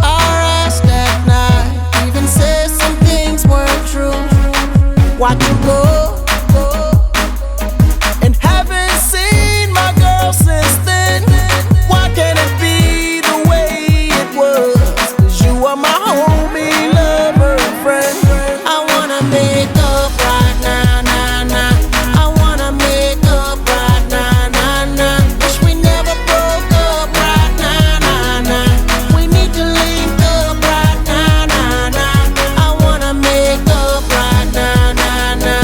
our ass that night. Even said some things weren't true. Watch you go, and haven't seen my girl since then. Why can't it be the way it was? 'Cause you are my homie, lover, and friend. I wanna make up right now, now, now. I wanna make up right now, now, now. Wish we never broke up right now, now, now. We need to link up right now, now, now. I wanna make up right now, now, now.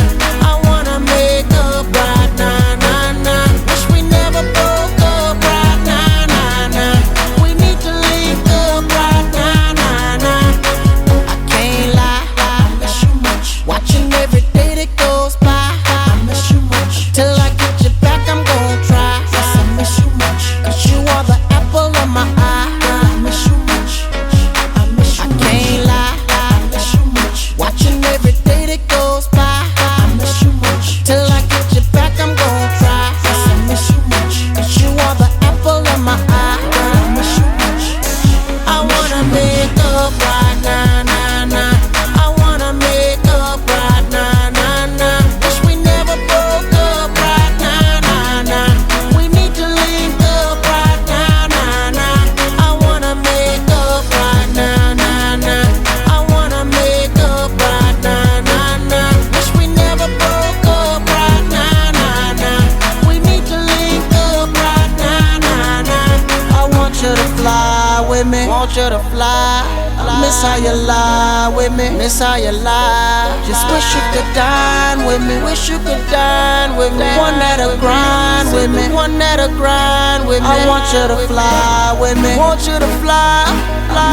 I wanna make up right now, now, now. Wish we never broke up right now, now, now. We need to link up right now, now, now. I can't lie, I miss you much. Watching every day that goes by, I miss you much. Till I get you back, I'm gon' try. Yes, I miss you much. 'Cause you are the apple of my eye. I miss you much. I miss you much. I can't lie, I miss you much. Watching every day that goes by, I miss you much. Till I get you back, I'm gon' try. Yes, I miss you much. 'Cause you are the apple of my eye. I miss you much. I wanna make up right now, now, now. I wanna make up right now, now, now. Wish we never broke up right now, now, now. We need to link up right now, now, now. I wanna make up right now, now, now. I wanna make up right now, now, now. Wish we never broke up right now, now, now. We need to link up right now, now, now. I want you to fly with me, want you to fly. Miss how you lie with me, miss how you lie. Just wish you could dine with me, wish you could dine with me. One that'll grind with me, one that'll grind with me. I want you to fly with me, want you to fly.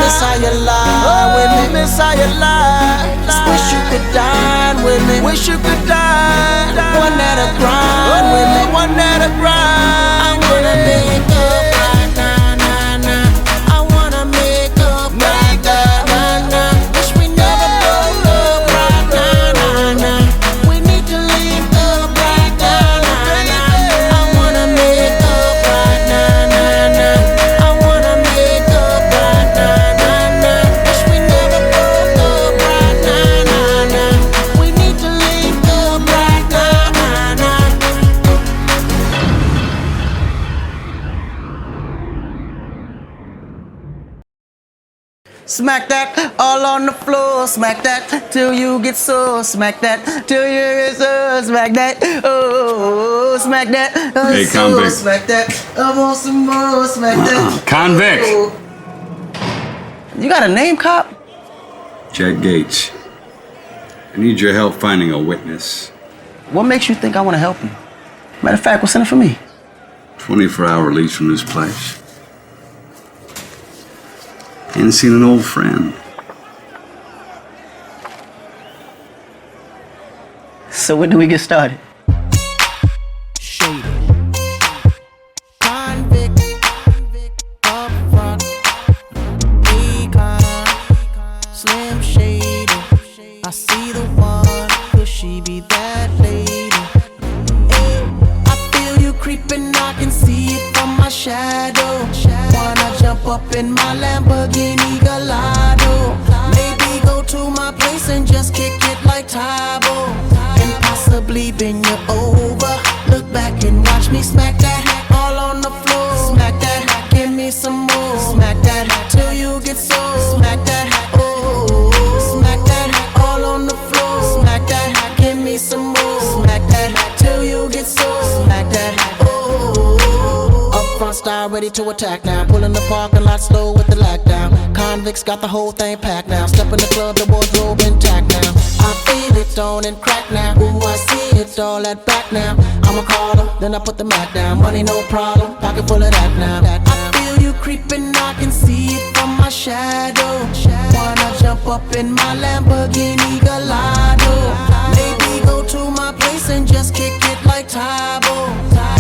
Miss how you lie with me, miss how you lie. Just wish you could dine with me, wish you could dine. One that'll grind with me, one that'll grind. I wanna make up right now, now, now. I wanna make up right now, now, now. Wish we never broke up right now, now, now. We need to link up right now, now, now. I wanna make up right now, now, now. I wanna make up right now, now, now. Wish we never broke up right now, now, now. We need to link up right now, now, now. Smack that all on the floor, smack that till you get sore, smack that till you get sore, smack that, oh, smack that, Hey, so, convict. smack that, I want some more, smack that. Convict. Oh. You got a name, cop? Jack Gates. I need your help finding a witness. What makes you think I want to help you? Matter of fact, what's in it for me? 24-hour release from this place. Ain't seen an old friend. So when do we get started? Up in my Lamborghini Gallardo. Maybe go to my place and just kick it like Tybo. And possibly bend you over. Look back and watch me smack that all ready to attack now. Pulling the parking lot slow with the lockdown. Convicts got the whole thing packed now. Step in the club, the wardrobe intact now. I feel it on and crack now. Ooh, I see it all at back now. I'ma call her, then I put the Mac down. Money no problem, pocket full of that now. I feel you creeping, I can see it from my shadow. Wanna jump up in my Lamborghini Gallardo. Maybe go to my place and just kick it like Tybo.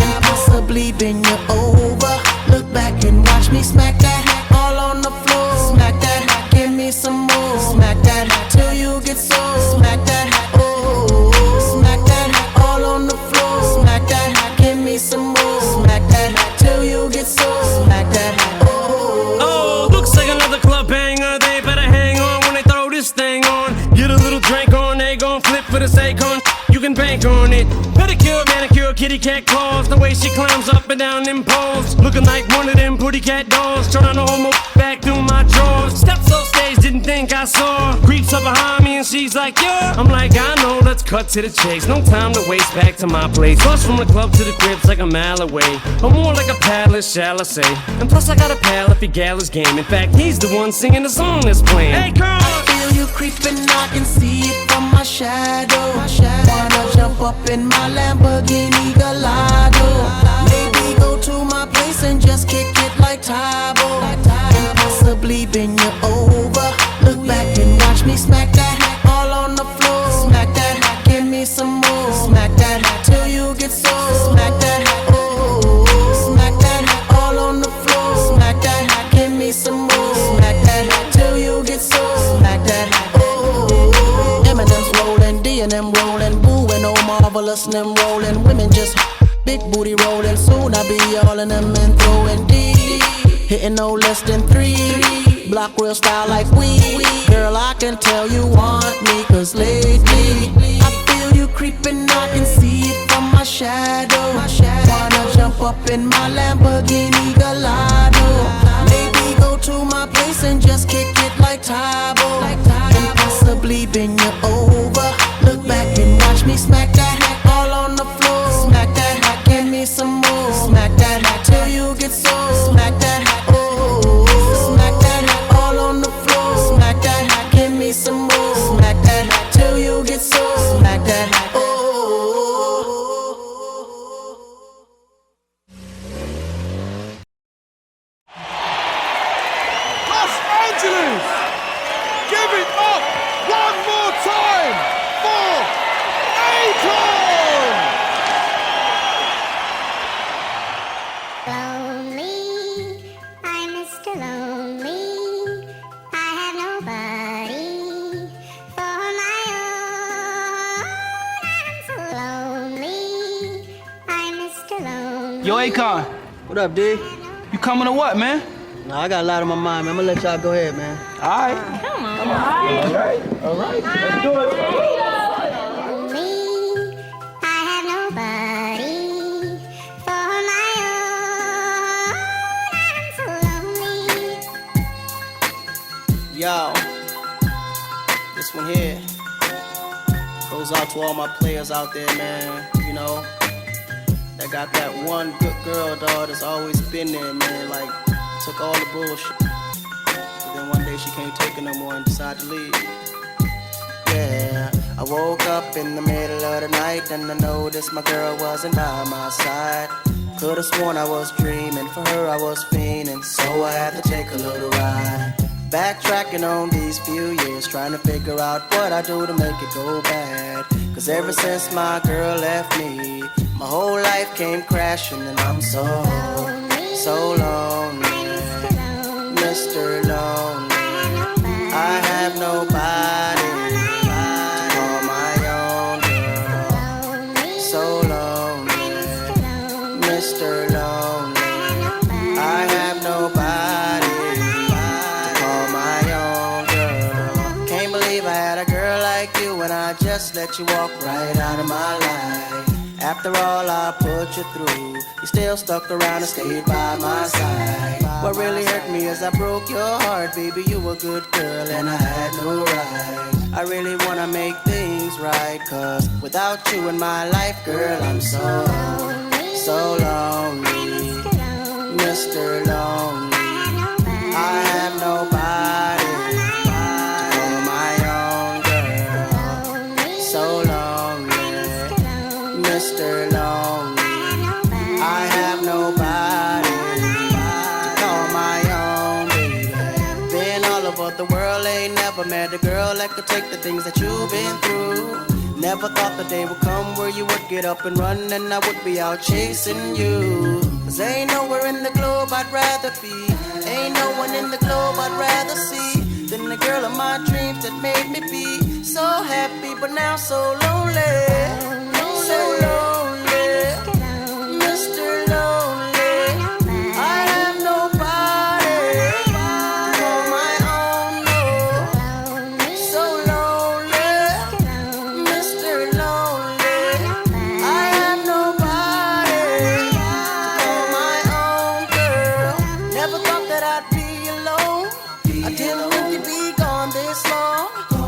And possibly bend you over. Look back and watch me smack that all on the floor. Smack that, give me some more. Smack that till you get so. Smack that, oh. Smack that all on the floor. Smack that, give me some more. Smack that till you get so. Smack that, oh. Oh, looks like another club banger. They better hang on when they throw this thing on. Get a little drink on, they gon' flip for the Akon. You can bank on it. Pedicure, manicure, kitty cat claws. The way she climbs up and down them poles. Looking like one of them pretty cat dolls. Trying to hold my back through my drawers. Steps off stage, didn't think I saw. Creeps up behind me and she's like, yeah. I'm like, I know, let's cut to the chase. No time to waste, back to my place. Bus from the club to the crib's like a mile away. Or more like a palace, shall I say. And plus I got a pal if he gal his game. In fact, he's the one singing the song that's playing. Hey girl! I feel you creeping, I can see it from my shadow. Wanna jump up in my Lamborghini Gallardo. Maybe go to my place and just kick it like Tybo. And possibly bend you over. Look back and watch me smack that all on the floor. Smack that, give me some more. Smack that till you get so. Smack that, oh. Smack that all on the floor. Smack that, give me some more. Smack that till you get so. Smack that, oh. Eminem's rolling, D and M rolling, Boo and Oh Marvelous and them rolling. Women just big booty rolling. Soon I be all in them and throwing D. Hitting no less than 3. Block real style like we. Girl, I can tell you want me, cause lately I feel you creeping, I can see it from my shadow. Wanna jump up in my Lamborghini Gallardo. Maybe go to my place and just kick it like Tybo. And possibly bend you over. Look back and watch me smack that all on the floor. Smack that, give me some more. Smack that till you get so. Smack that, oh. Smack that all on the floor. Smack that, give me some more. Smack that till you get so. Smack that, oh. Los Angeles! Give it up one more time for Akon! Lonely, I'm Mr. Lonely. I have nobody for my own. I'm so lonely. I'm Mr. Lonely. Yo, Akon. What up, D? You coming or what, man? Nah, I got a lot on my mind, man. I'm gonna let y'all go ahead, man. Alright. Lonely, I have nobody for my own. I'm so lonely. Yo, this one here goes out to all my players out there, man. You know, that got that one good girl, dog, that's always been there, man. Like, took all the bullshit. But then one day she can't take it no more and decided to leave. Yeah, I woke up in the middle of the night and I noticed my girl wasn't by my side. Could've sworn I was dreaming, for her I was fiending, so I had to take a little ride. Backtracking on these few years, trying to figure out what I do to make it go bad. Cause ever since my girl left me, my whole life came crashing and I'm so lonely. Mr. Lonely, I have nobody to call my own girl. So lonely, Mr. Lonely, I have nobody to call my own girl. Can't believe I had a girl like you and I just let you walk right out of my life. After all I put you through, you still stuck around and stayed by my side. What really hurt me is I broke your heart, baby, you a good girl and I had no right. I really wanna make things right, cause without you in my life, girl, I'm so lonely. Mr. Lonely. I have nobody to call my own girl. So lonely, Mr. Lonely. I have nobody to call my own baby. Been all over the world, ain't never met a girl that could take the things that you've been through. Never thought the day would come where you would get up and run and I would be out chasing you. 'Cause ain't nowhere in the globe I'd rather be, ain't no one in the globe I'd rather see than the girl of my dreams that made me be so happy but now so lonely. So lonely, Mr. Lonely. I have nobody to call my own, no. So lonely, Mr. Lonely. I have nobody to call my own girl. Never thought that I'd be alone. I didn't think you'd be gone this long.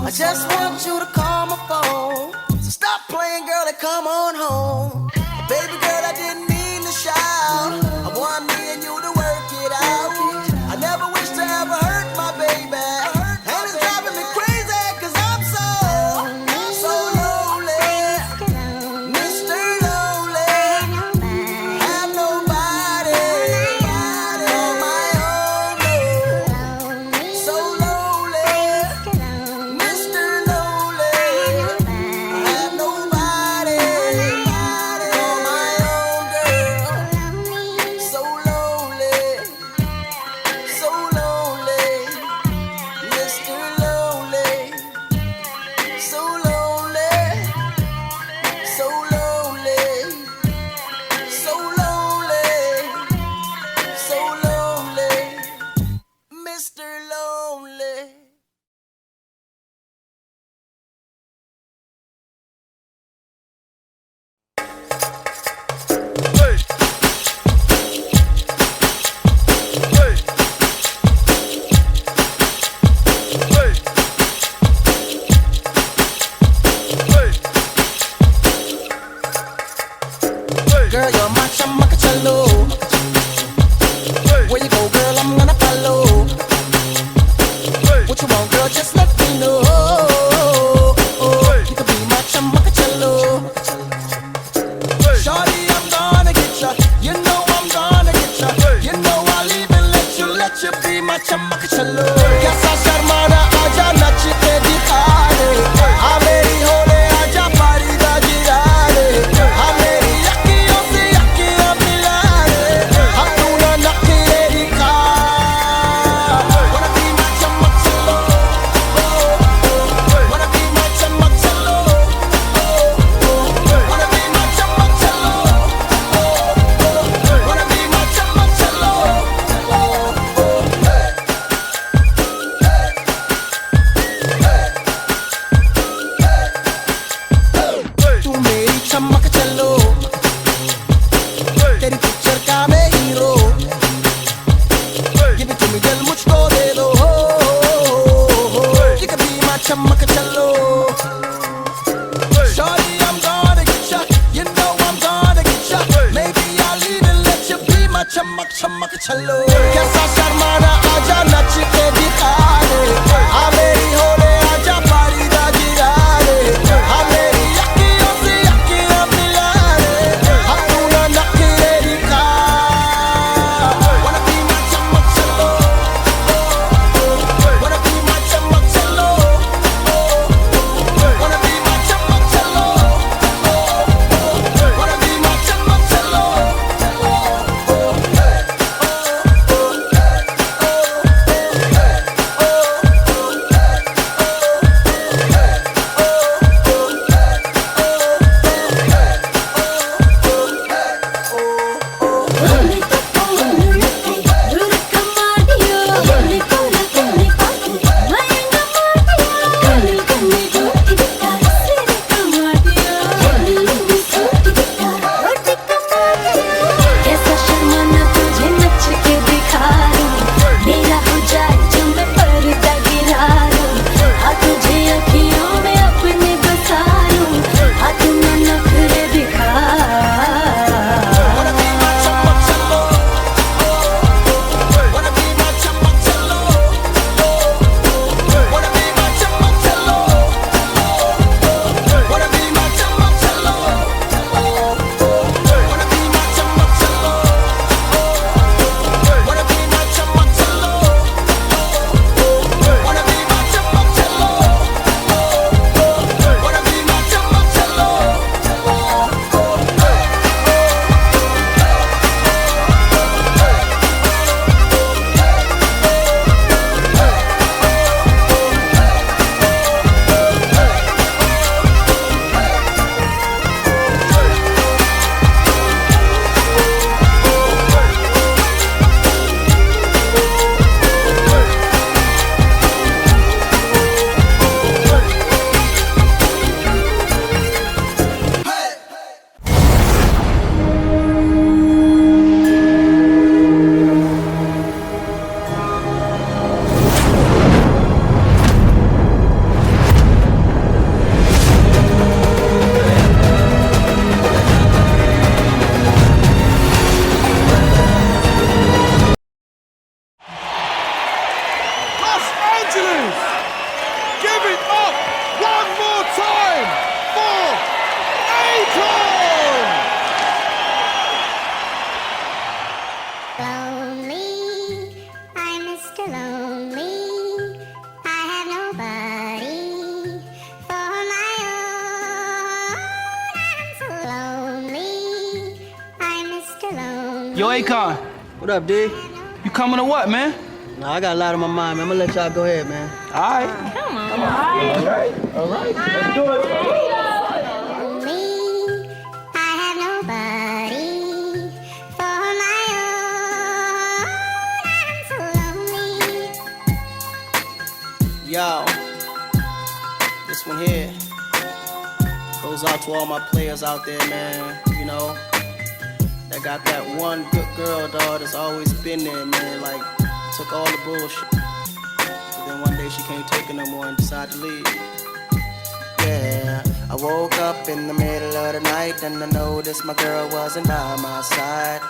I just want you to call my phone. So stop playing, girl, and come on home. Baby girl, I didn't mean to shout. I want me and you to work it out. I never wish to ever hurt my baby. And it's driving me crazy 'cause I'm so lonely. Mr. Lonely. Have nobody on my own, no. So lonely. Mr. Lonely. Have nobody on my own girl. So lonely. So lonely. Mr. Lonely. So lonely. So lonely. So lonely. So lonely. Mr. Lonely. Girl, you're my chamacachalo. Where you go, girl, I'm gonna follow. What you want, girl, just let me know. You can be my chamacachalo. Shorty, I'm gonna get ya. You know I'm gonna get ya. You know I'll even let you be my chamacachalo. Kaisa sharmana aaja nach ke dikha de. Aa meri hole aaja pari da gira de. Aa meri akhiyon se akhiyan mila de. Hum tu na nakhre dikha. Wanna be my chamacachalo. Wanna be my chamacachalo. Wanna be my chamacachalo. Wanna be my chamacachalo. तू मेरी चमक चलो, तेरी पिक्चर का मैं hero. Give it to me, दिल मुझको दे दो. You can be my चमक चलो. Shorty, I'm gonna get ya. You know I'm gonna get ya. Maybe I'll even let you be my चमक चलो. कैसा शर्माना आजा नच के दिखा दे. हाँ मेरी होले आजा पारी दा गिरा दे. हाँ मेरी अखियों से अखियां मिला दे. हम तू ना नखरे दिखा. Wanna be my चमक चलो. Wanna be my चमक चलो. Wanna be my चमक चलो. Wanna be my चमक चलो. Clown! Lonely, I'm Mr. Lonely. I have nobody for my own. I'm so lonely. I'm Mr. Lonely. Yo, Akon. What up, D? You coming or what, man? Nah, I got a lot on my mind, man. I'm gonna let y'all go ahead, man. All right. Come on. All right. Let's do it. Lonely, I have nobody for my own. I'm so lonely. Yo, this one here goes out to all my players out there, man. You know, that got that one good girl, dog, that's always been there, man. Like, took all the bullshit. But then one day she can't take it no more and decided to leave. Yeah, I woke up in the middle of the night and I noticed my girl wasn't by my side.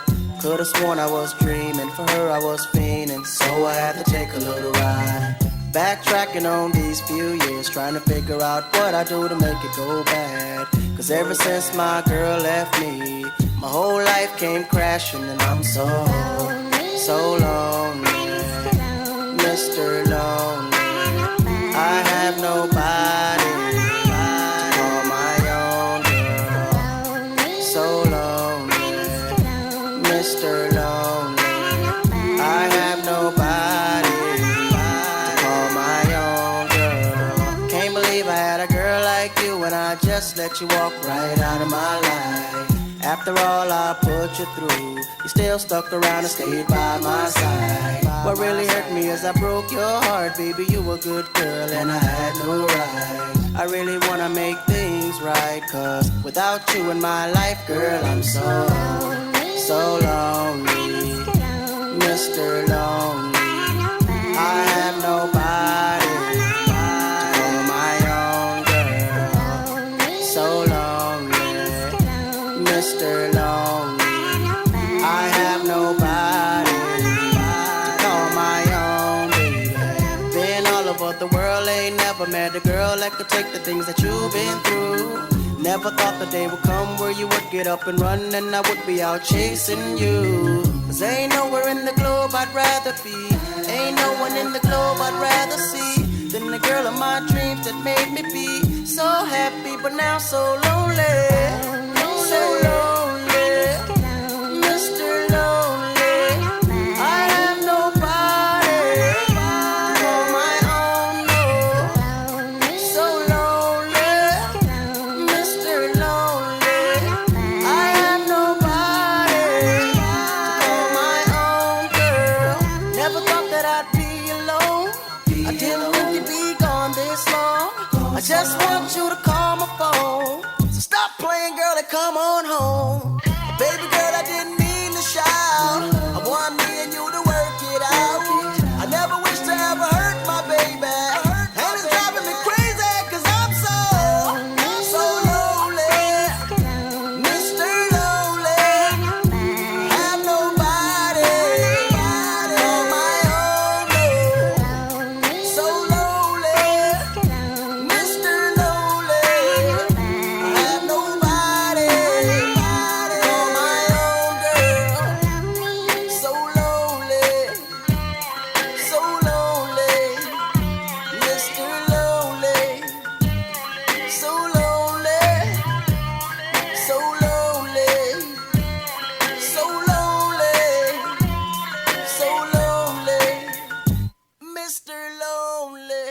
Could've sworn I was dreaming, for her I was fiending, so I had to take a little ride. Backtracking on these few years, trying to figure out what I do to make it go bad. Cause ever since my girl left me, my whole life came crashing and I'm so lonely. Mr. Lonely, I have nobody to call my own girl. So lonely, Mr. Lonely, I have nobody to call my own girl. Can't believe I had a girl like you and I just let you walk right out of my life. After all I put you through, you still stuck around and stayed by my side. What really hurt me is I broke your heart, baby, you a good girl and I had no right. I really wanna make things right, cause without you in my life, girl, I'm so lonely. Mr. Lonely, I have nobody to call my own girl. So lonely, Mr. Lonely, I have nobody to call my own baby. Been all over the world, ain't never met a girl that could take the things that you've been through. Never thought the day would come where you would get up and run and I would be out chasing you. Cause ain't nowhere in the globe I'd rather be, ain't no one in the globe I'd rather see than the girl of my dreams that made me be so happy but now so lonely. So lonely, Mr. Lonely, I have nobody to call my own, no. So lonely, Mr. Lonely, I have nobody to call my own girl. Never thought that I'd be alone, I didn't think you'd be gone this long. I just want you to call my phone. So stop playing, girl, and come on home. Baby girl, I didn't mean to shout. I want me and you to work it out. I never wish to ever hurt my baby, and it's driving me crazy cause I'm so lonely. Mr. Lonely, have nobody to call my own, no. So lonely, Mr. Lonely, I have nobody to call my own girl. So lonely, so lonely, Mr. Lonely, so lonely, so lonely, so lonely, so lonely, Mr. Lonely.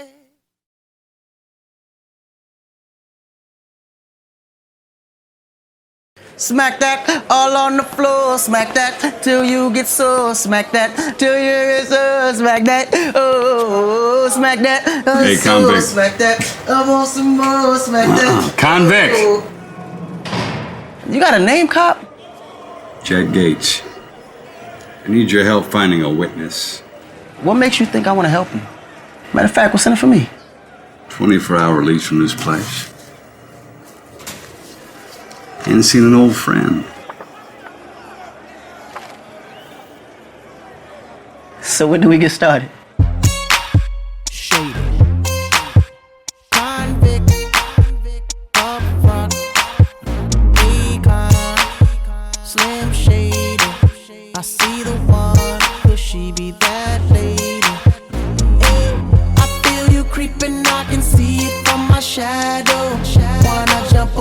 Smack that all on the floor, smack that till you get sore, smack that till you get sore, smack that, oh, smack that, Hey, so, convict. smack that, I want some more, smack that. Convict. Oh. You got a name, cop? Jack Gates. I need your help finding a witness. What makes you think I want to help you? Matter of fact, what's in it for me? 24-hour release from this place. Ain't seen an old friend. So when do we get started? Convict, up front,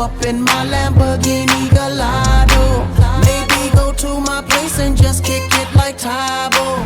up in my Lamborghini Gallardo. Maybe go to my place and just kick it like Tybo,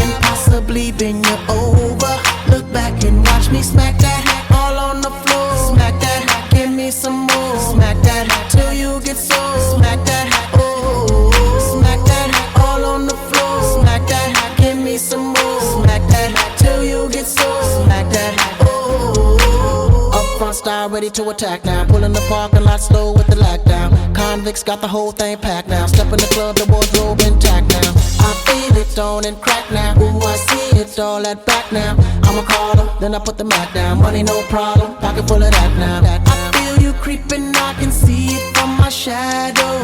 and possibly bend you over. Look back and watch me smack that all on the floor. Smack that, give me some more. Smack that till you get sore. Smack that, oh, smack that all on the floor. Smack that, give me some more. Smack that till you get sore. Smack that, oh. Up front style ready to attack now. Pulling the parking lot slow with the lockdown. Convicts got the whole thing packed now. Step in the club, the wardrobe intact now. I feel it on and crack now. Ooh, I see it all at back now. I'ma call her, then I put the Mac down. Money no problem, pocket full of that now. I feel you creeping, I can see it from my shadow.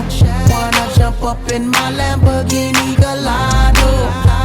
Wanna jump up in my Lamborghini Gallardo.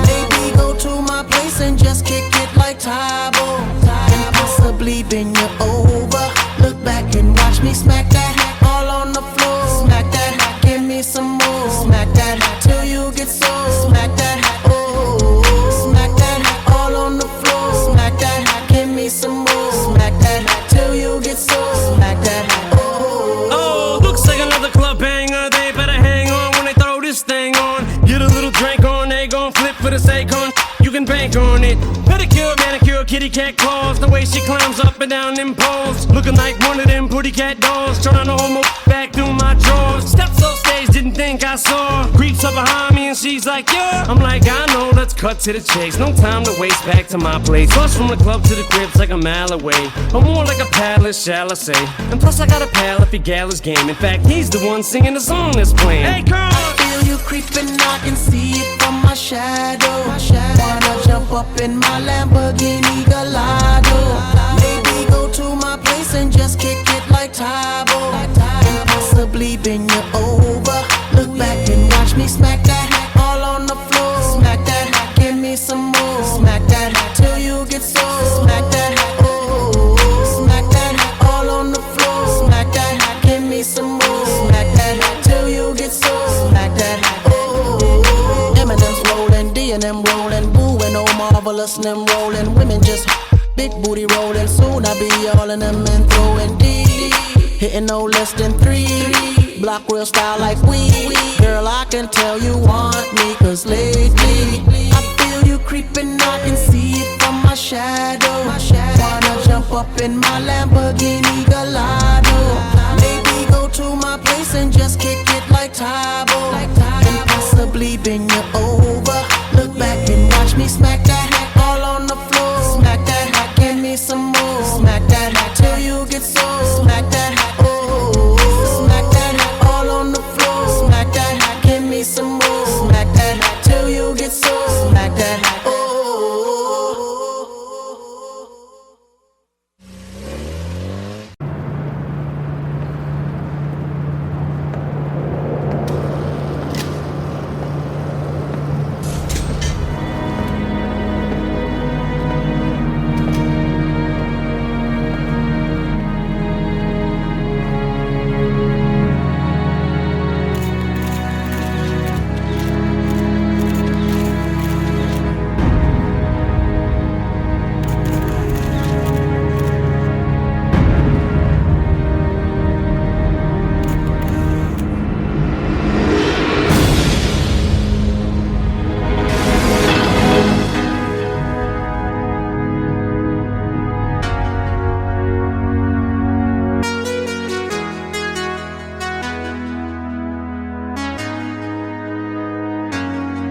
Maybe go to my place and just kick it like Tybo, and possibly bend you over. Look back and watch me smack that all on the floor. Smack that, give me some more. Smack that till you get sore. Smack that, oh, smack that all on the floor. Smack that, give me some more. Smack that till you get sore. Smack that, oh. Oh, looks like another club banger. They better hang on when they throw this thing on. Get a little drink on, they gon' flip for the Akon. You can bank on it. Pedicure, manicure, kitty cat claws. The way she climbs up and down them poles, looking like one of them pretty cat dolls. Trying to hold my back through my drawers. Steps off stage, didn't think I saw. Creeps up behind me and she's like, yeah. I'm like, I know, let's cut to the chase. No time to waste, back to my place. Plus from the club to the crib's like a mile away, or more like a palace, shall I say. And plus I got a pal if he gal his game. In fact, he's the one singing the song that's playing. Hey girl, I feel you creeping, I can see it from my shadow. Wanna jump up in my Lamborghini Gallardo. Maybe go to my place and just kick it like Tybo, and possibly bend you over. Look back and watch me smack that all on the floor. Smack that, give me some more. Smack that till you get sore. Smack that, oh, smack that all on the floor. Smack that, give me some more. Smack that till you get sore. Smack that, oh. Eminem's rolling, D&M rolling, Boo and Oh Marvelous and them rolling. Women just big booty rolling. Soon I be all in them and throwing D, hitting no less than 3. Block real style like we. Girl, I can tell you want me, cause lately I feel you creeping, I can see it from my shadow. Wanna jump up in my Lamborghini Gallardo. Maybe go to my place and just kick it like Tybo, and possibly bend you over. Look back and watch me smack that all on the floor. Smack that, give me some more. Smack that till you get sore. Smack that, oh, smack that all on the floor. Smack that, give me some more. Smack that till you get sore. Smack that, oh.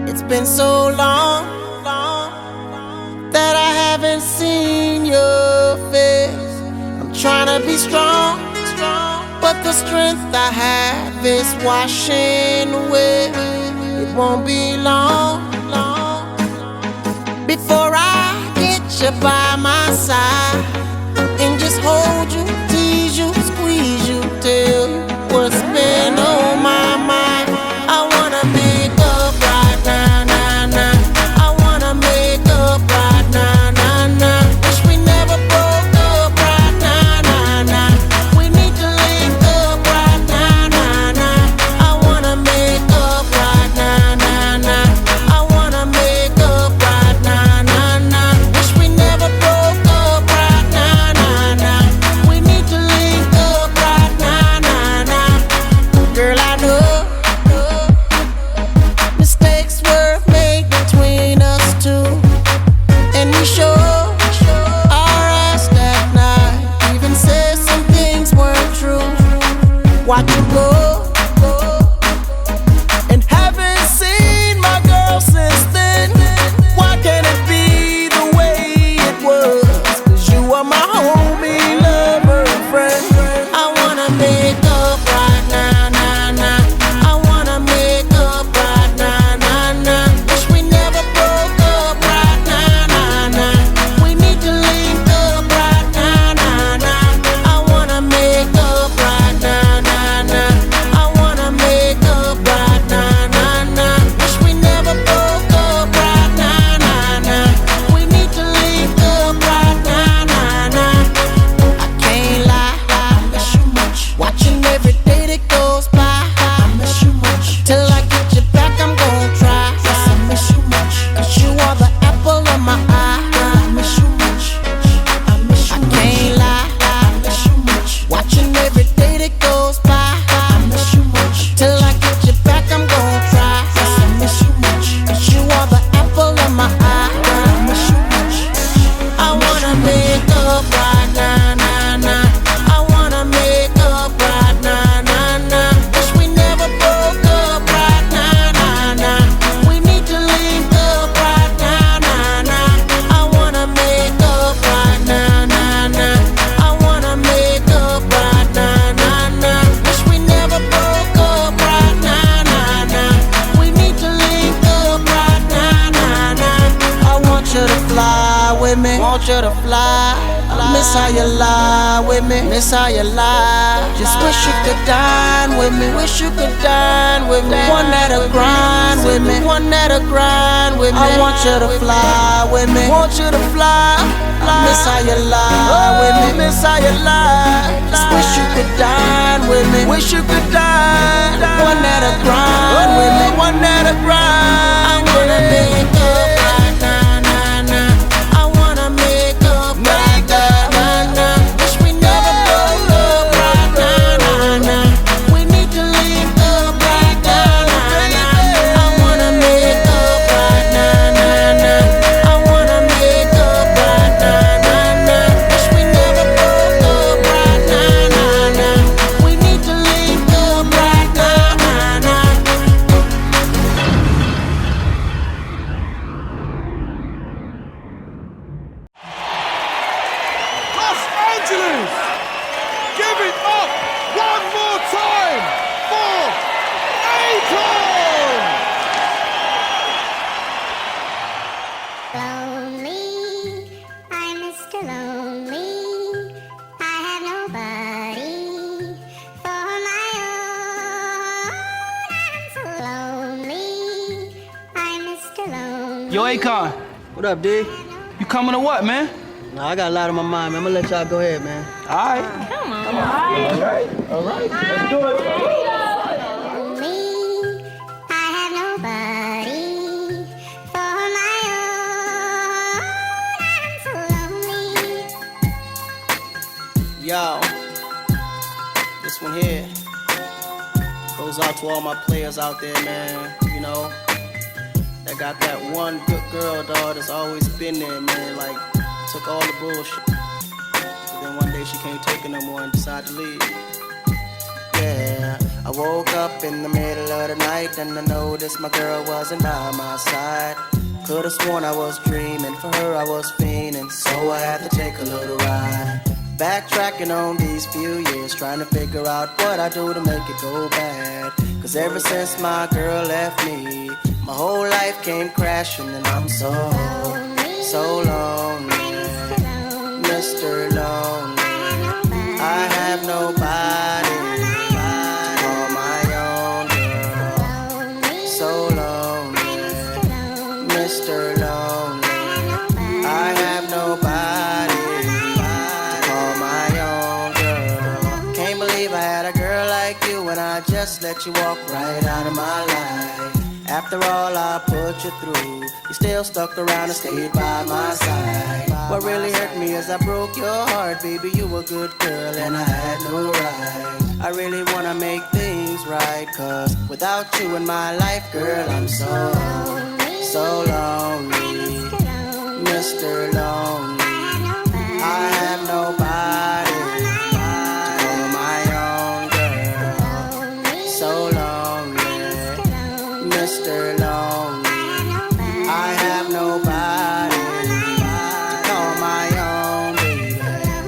It's been so long that I haven't seen your face. I'm trying to be strong, but the strength I have is washing away. It won't be long before I get you by my side and just hold you, tease you, squeeze you, tell you what's been on my mind. I wanna make up right now, nah, nah. I wanna make up right now, nah, nah. Wish we never broke up right now, nah, nah. We need to link up right now, nah, nah. I wanna make up right now, nah, nah. I wanna make up right now, nah, nah. Wish we never broke up right now, nah, nah. We with me. Want you to fly. Miss how you lie with me. Miss how you lie. Just wish you could dine with me. Wish you could dine with me. One that'll grind with me. One that'll grind with me. I want you to fly with me. Want you to fly. Miss how you lie with me. Miss how you lie. Just wish you could dine with me. Wish you could dine. One that'll grind with me. One that'll grind. I wanna make up right now, nah, nah. I wanna make up right now, nah. Wish we never broke up right now, nah, nah. We need to link up right now, nah, nah. I wanna make up right now, nah, nah. I wanna make up right now, nah, nah. Wish we never broke up right now, nah, nah. We need to link up right now, nah, nah. Los Angeles! Give it up one more time for Akon! Lonely, I'm Mr. Lonely. I have nobody for my own. I'm so lonely. I'm Mr. Lonely. Yo, Akon. What up, D? You coming or what, man? Nah, I got a lot on my mind, man. I'm gonna let y'all go ahead, man. All right. Lonely, I have nobody for my own. I'm so lonely. Yo, this one here goes out to all my players out there, man. You know, that got that one good girl, dog, that's always been there, man. Like, took all the bullshit. But then one day she can't take it no more and decided to leave. Yeah, I woke up in the middle of the night and I noticed my girl wasn't by my side. Could've sworn I was dreaming, for her I was fiending, so I had to take a little ride. Backtracking on these few years, trying to figure out what I do to make it go bad. Cause ever since my girl left me, my whole life came crashing and I'm so lonely. Mr. Lonely, I have nobody to call my own girl. So lonely, Mr. Lonely, I have nobody to call my own girl. Can't believe I had a girl like you and I just let you walk right out of my life. After all I put you through, you still stuck around and stayed by my side. What really hurt me is I broke your heart, baby. You were a good girl and I had no right. I really wanna make things right, cause without you in my life, girl, I'm so lonely. Mr. Lonely, I have nobody to call my own girl. So lonely, Mr. Lonely, I have nobody to call my own baby.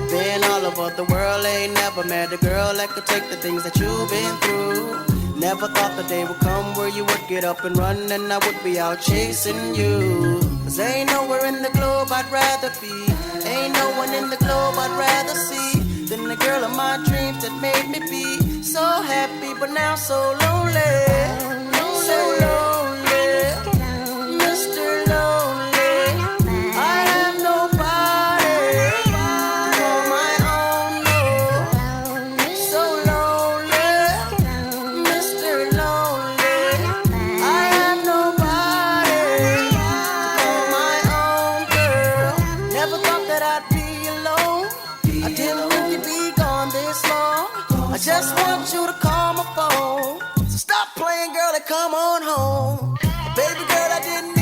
Been all over the world, ain't never met a girl that could take the things that you've been through. Never thought the day would come where you would get up and run and I would be out chasing you. Cause ain't nowhere in the globe I'd rather be, ain't no one in the globe I'd rather see than the girl of my dreams that made me be so happy but now so lonely. So lonely, Mr. Lonely, I have nobody to call my own, no. So lonely, Mr. Lonely, I have nobody to call my own girl. Never thought that I'd be alone, I didn't think you'd be gone this long. I just want you to call my phone. So stop playing, girl, and come on home. Baby girl, I didn't